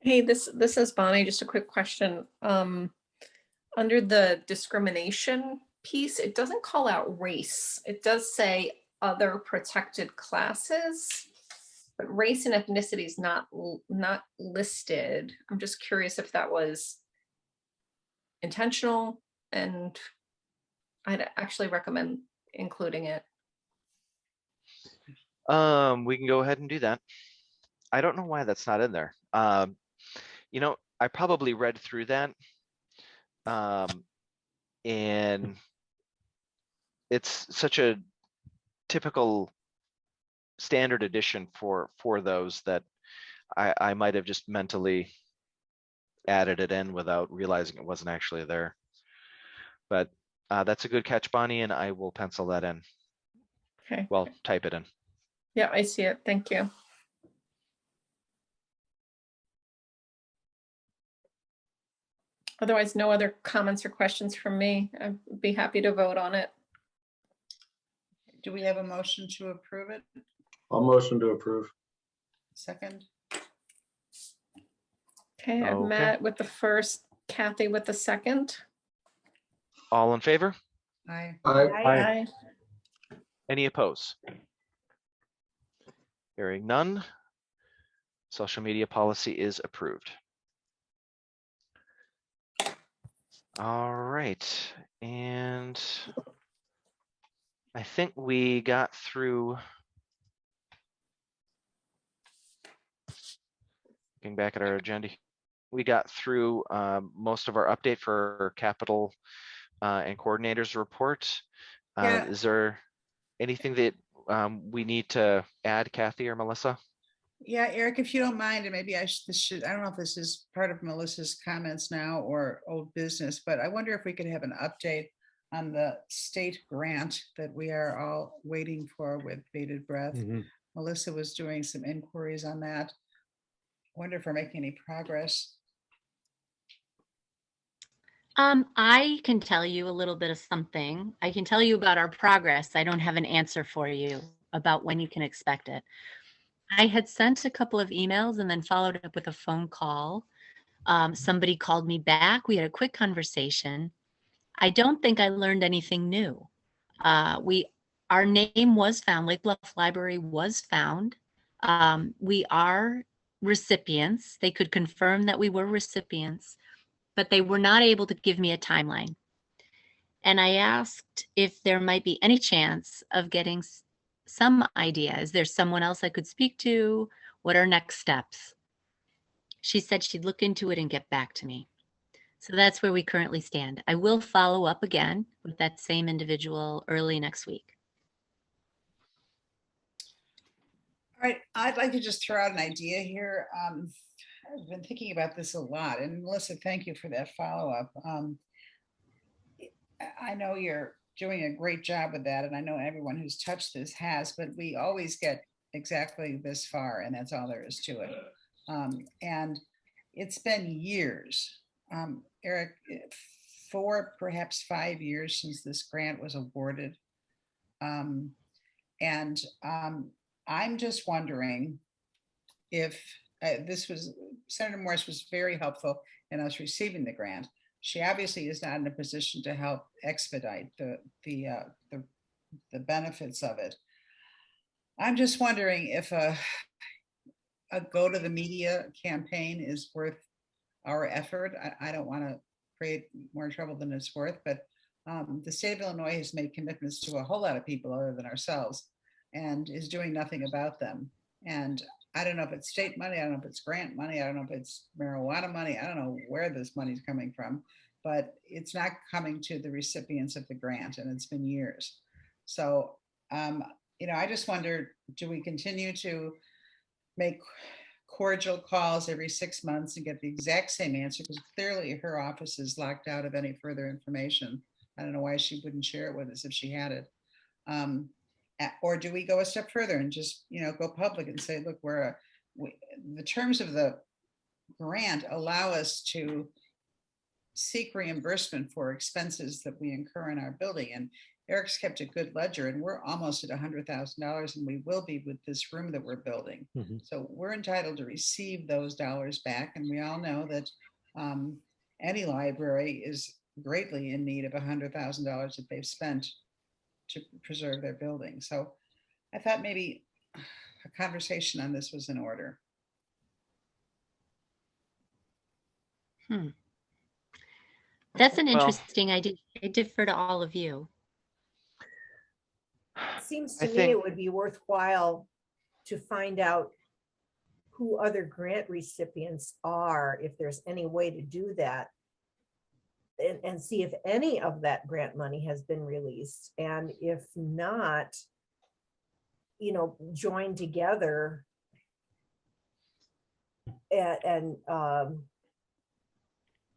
Hey, this is Bonnie. Just a quick question. Under the discrimination piece, it doesn't call out race. It does say other protected classes, but race and ethnicity is not listed. I'm just curious if that was intentional, and I'd actually recommend including it. We can go ahead and do that. I don't know why that's not in there. I probably read through that. And it's such a typical standard edition for those that I might have just mentally added it in without realizing it wasn't actually there. But that's a good catch, Bonnie, and I will pencil that in. Okay. Well, type it in. Yeah, I see it. Thank you. Otherwise, no other comments or questions from me. I'd be happy to vote on it. Do we have a motion to approve it? I'll motion to approve. Second, Okay, I've Okay. met with the first, Kathy with the second. All in favor? aye. Aye. Any opposed? Hearing none. Social media policy is approved. All right, and I think we got through. Looking back at our agenda, we got through most of our update for capital and coordinators report. Yeah. Is there anything that we need to add, Kathy or Melissa? Yeah, Eric, if you don't mind, and maybe I should, I don't know if this is part of Melissa's comments now or old business, but I wonder if we could have an update on the state grant that we are all waiting for with bated breath. Mhm. Melissa was doing some inquiries on that. Wonder if we're making any progress. I can tell you a little bit of something. I can tell you about our progress. I don't have an answer for you about when you can expect it. I had sent a couple of emails and then followed up with a phone call. Somebody called me back. We had a quick conversation. I don't think I learned anything new. Our name was found. Lake Bluff Library was found. We are recipients. They could confirm that we were recipients, but they were not able to give me a timeline. And I asked if there might be any chance of getting some idea. Is there someone else I could speak to? What are next steps? She said she'd look into it and get back to me. So that's where we currently stand. I will follow up again with that same individual early next week. All right, I'd like to just throw out an idea here. I've been thinking about this a lot, and Melissa, thank you for that follow-up. I know you're doing a great job with that, and I know everyone who's touched this has, but we always get exactly this far, and that's all there is to it. And it's been years, Eric, 4, perhaps 5 years since this grant was awarded. I'm just wondering if Senator Morris was very helpful in us receiving the grant. She obviously is not in a position to help expedite the benefits of it. I'm just wondering if a go to the media campaign is worth our effort. I don't want to create more trouble than it's worth, but the state of Illinois has made commitments to a whole lot of people other than ourselves and is doing nothing about them. And I don't know if it's state money, I don't know if it's grant money, I don't know if it's marijuana money, I don't know where this money's coming from, but it's not coming to the recipients of the grant, and it's been years. So, I just wonder, do we continue to make cordial calls every 6 months and get the exact same answer? Because clearly her office is locked out of any further information. I don't know why she wouldn't share it with us if she had it. Or do we go a step further and just, go public and say, look, the terms of the grant allow us to seek reimbursement for expenses that we incur in our building. And Eric's kept a good ledger, and we're almost at $100,000, and we will be with this room that we're building. Mhm. So we're entitled to receive those dollars back. And we all know that any library is greatly in need of $100,000 that they've spent to preserve their building. So I thought maybe a conversation on this was in order. That's an Well, interesting idea. I defer to all of you. It seems I to me think- it would be worthwhile to find out who other grant recipients are, if there's any way to do that. and see if any of that grant money has been released. And if not, join together and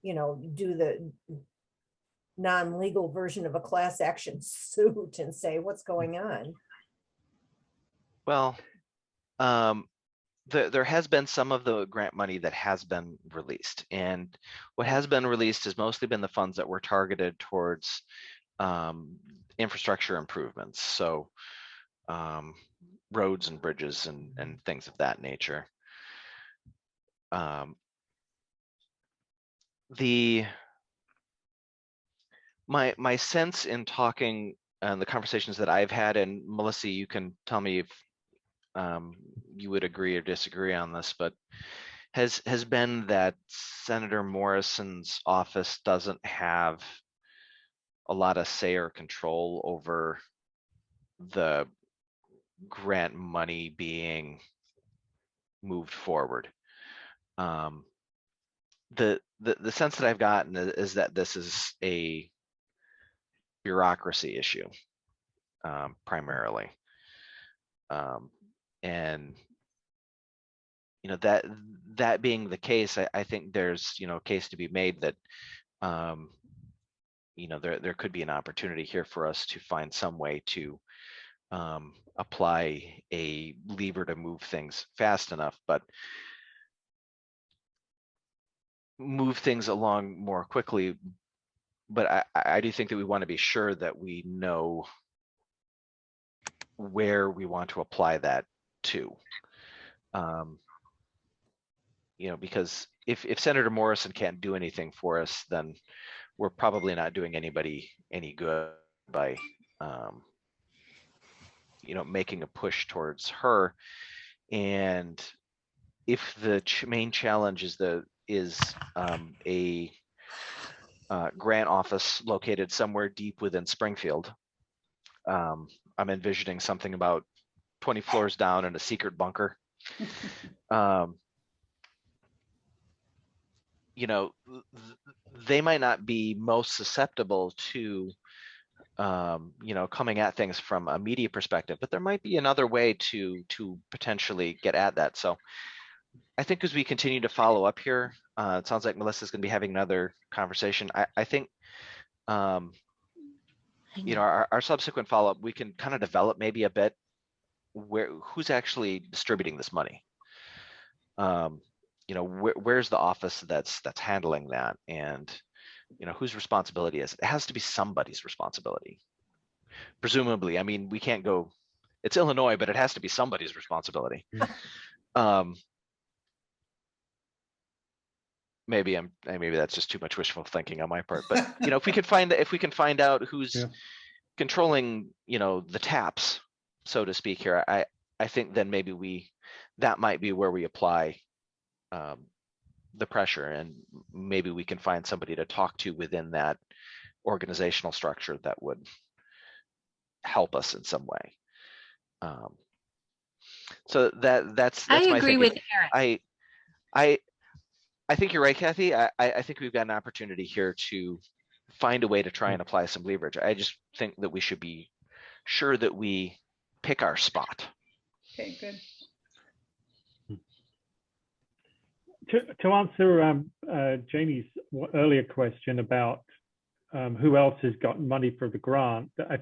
do the non-legal version of a class action suit and say, what's going on? Well, there has been some of the grant money that has been released, and what has been released has mostly been the funds that were targeted towards infrastructure improvements. So roads and bridges and things of that nature. My sense in talking and the conversations that I've had, and Melissa, you can tell me if you would agree or disagree on this, but has been that Senator Morrison's office doesn't have a lot of say or control over the grant money being moved forward. The sense that I've gotten is that this is a bureaucracy issue, primarily. And that being the case, I think there's a case to be made that there could be an opportunity here for us to find some way to apply a lever to move things fast enough, but move things along more quickly. But I do think that we want to be sure that we know where we want to apply that to. Because if Senator Morrison can't do anything for us, then we're probably not doing anybody any good by making a push towards her. And if the main challenge is a grant office located somewhere deep within Springfield, I'm envisioning something about 20 floors down in a secret bunker. They might not be most susceptible to coming at things from a media perspective, but there might be another way to potentially get at that. So I think as we continue to follow up here, it sounds like Melissa's going to be having another conversation. I think our subsequent follow-up, we can kind of develop maybe a bit who's actually distributing this money. Where's the office that's handling that, and whose responsibility is it? It has to be somebody's responsibility, presumably. I mean, we can't go, it's Illinois, but it has to be somebody's responsibility. Maybe that's just too much wishful thinking on my part, but if we can find out who's controlling the taps, so to speak, here, I think then maybe that might be where we apply the pressure, and maybe we can find somebody to talk to within that organizational structure that would help us in some way. So that's I my agree thinking. with Eric. I think you're right, Kathy. I think we've got an opportunity here to find a way to try and apply some leverage. I just think that we should be sure that we pick our spot. Okay, good. To answer Janie's earlier question about who else has got money for the grant, if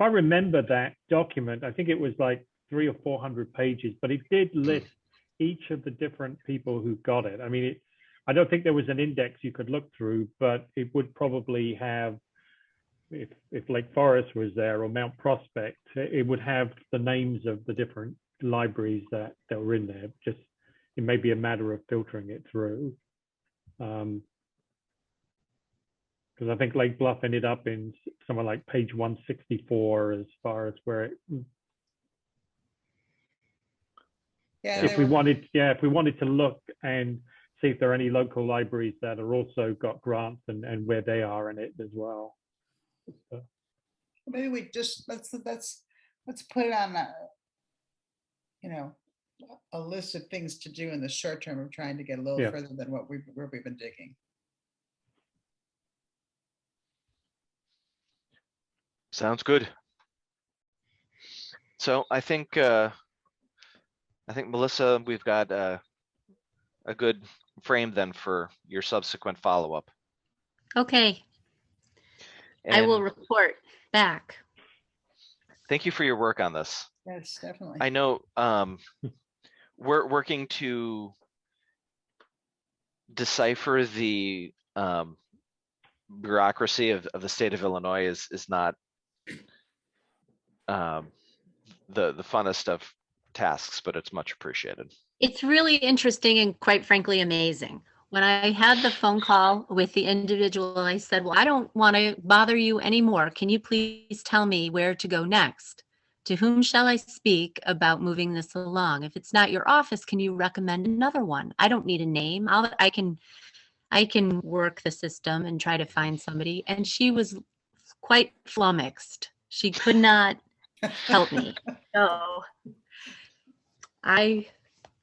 I remember that document, I think it was like 300 or 400 pages, but it did list each of the different people who got it. I mean, I don't think there was an index you could look through, but it would probably have, if Lake Forest was there or Mount Prospect, it would have the names of the different libraries that were in there. Just, it may be a matter of filtering it through. Because I think Lake Bluff ended up in somewhere like page 164 as far as where it. Yeah, If we wanted to look and see if there are any local libraries that are also got grants and where they are in it as well. So. Maybe we just let's put it on a list of things to do in the short term of trying to get a little further than where we've been digging. Sounds good. So I think Melissa, we've got a good frame then for your subsequent follow-up. Okay, I will And report back. thank you for your work on this. Yes, definitely. I know we're working to decipher the bureaucracy of the state of Illinois is not the funnest of tasks, but it's much appreciated. It's really interesting and quite frankly amazing. When I had the phone call with the individual, I said, well, I don't want to bother you anymore. Can you please tell me where to go next? To whom shall I speak about moving this along? If it's not your office, can you recommend another one? I don't need a name. I can work the system and try to find somebody. And she was quite flummoxed. She could not help me. So I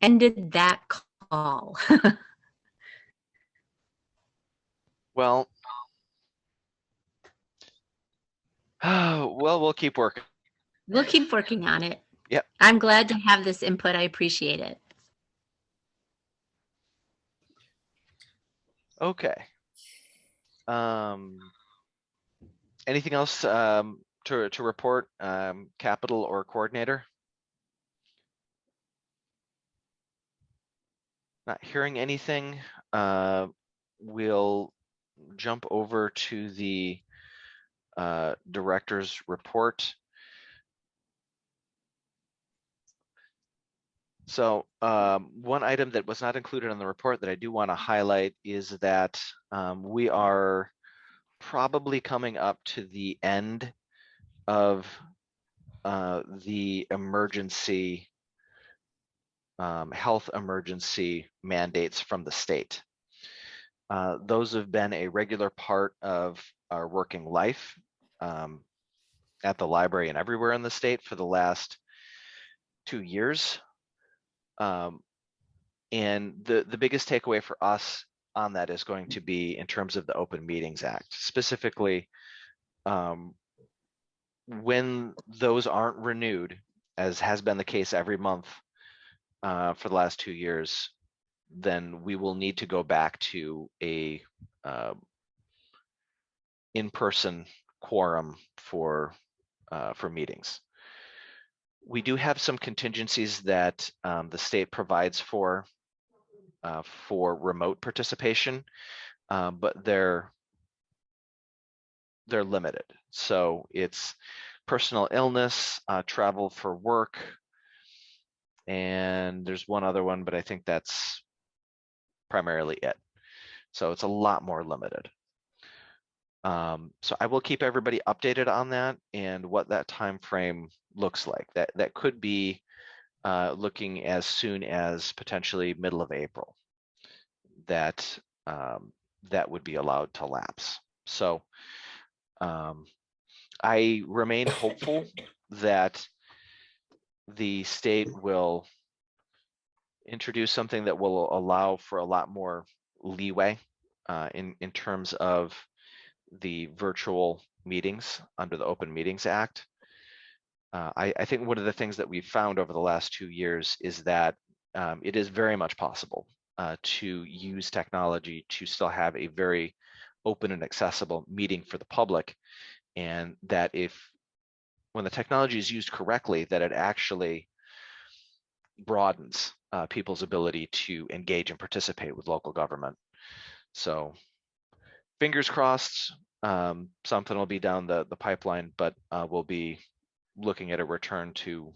ended that call. Well, well, we'll keep working. We'll keep working on it. Yep. I'm glad to have this input. I appreciate it. Okay. Anything else to report, capital or coordinator? Not hearing anything. We'll jump over to the director's report. So one item that was not included in the report that I do want to highlight is that we are probably coming up to the end of the emergency health emergency mandates from the state. Those have been a regular part of our working life at the library and everywhere in the state for the last 2 years. And the biggest takeaway for us on that is going to be in terms of the Open Meetings Act, specifically when those aren't renewed, as has been the case every month for the last 2 years, then we will need to go back to a in-person quorum for meetings. We do have some contingencies that the state provides for remote participation, but they're limited. So it's personal illness, travel for work, and there's one other one, but I think that's primarily it. So it's a lot more limited. So I will keep everybody updated on that and what that time frame looks like. That could be looking as soon as potentially middle of April that that would be allowed to lapse. So I remain hopeful that the state will introduce something that will allow for a lot more leeway in terms of the virtual meetings under the Open Meetings Act. I think one of the things that we've found over the last 2 years is that it is very much possible to use technology to still have a very open and accessible meeting for the public, and that when the technology is used correctly, that it actually broadens people's ability to engage and participate with local government. So fingers crossed, something will be down the pipeline, but we'll be looking at a return to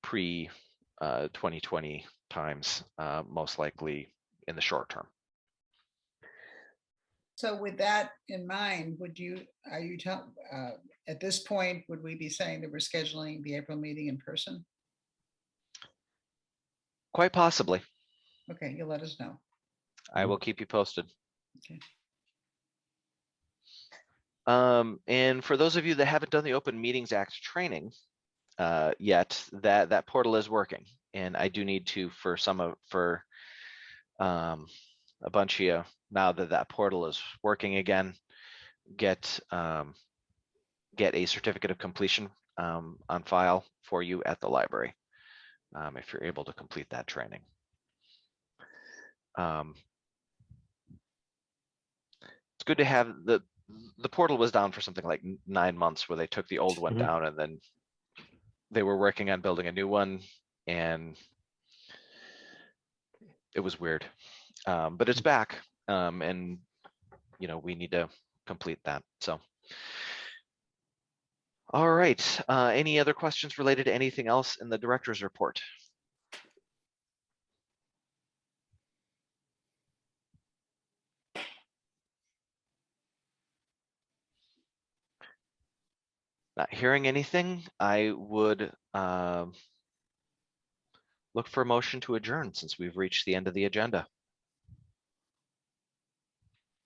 pre 2020 times, most likely in the short term. So with that in mind, at this point, would we be saying that we're scheduling the April meeting in person? Quite possibly. Okay, you'll let us know. I will keep you posted. Okay. And for those of you that haven't done the Open Meetings Act training yet, that portal is working, and I do need to, for a bunch of you, now that portal is working again, get get a certificate of completion on file for you at the library if you're able to complete that training. It's good to have the portal was down for something like 9 months where they took the old one Mhm. down and then they were working on building a new one and it was weird. But it's back and you know, we need to complete that. So. All right, any other questions related to anything else in the director's report? Not hearing anything, I would look for a motion to adjourn since we've reached the end of the agenda.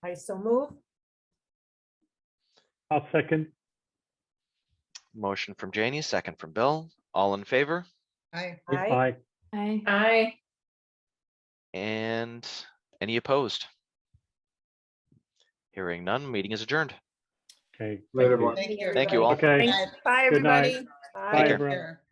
I so move. I'll second. Motion from Janie, second from Bill. All in favor? Aye. Aye. Aye. And any opposed? Hearing none, meeting is adjourned. Okay. Later, thank you. everyone. Thank you. Thank you all. Okay. Aye. Bye, Good night. everybody. Bye, care. everyone. Care.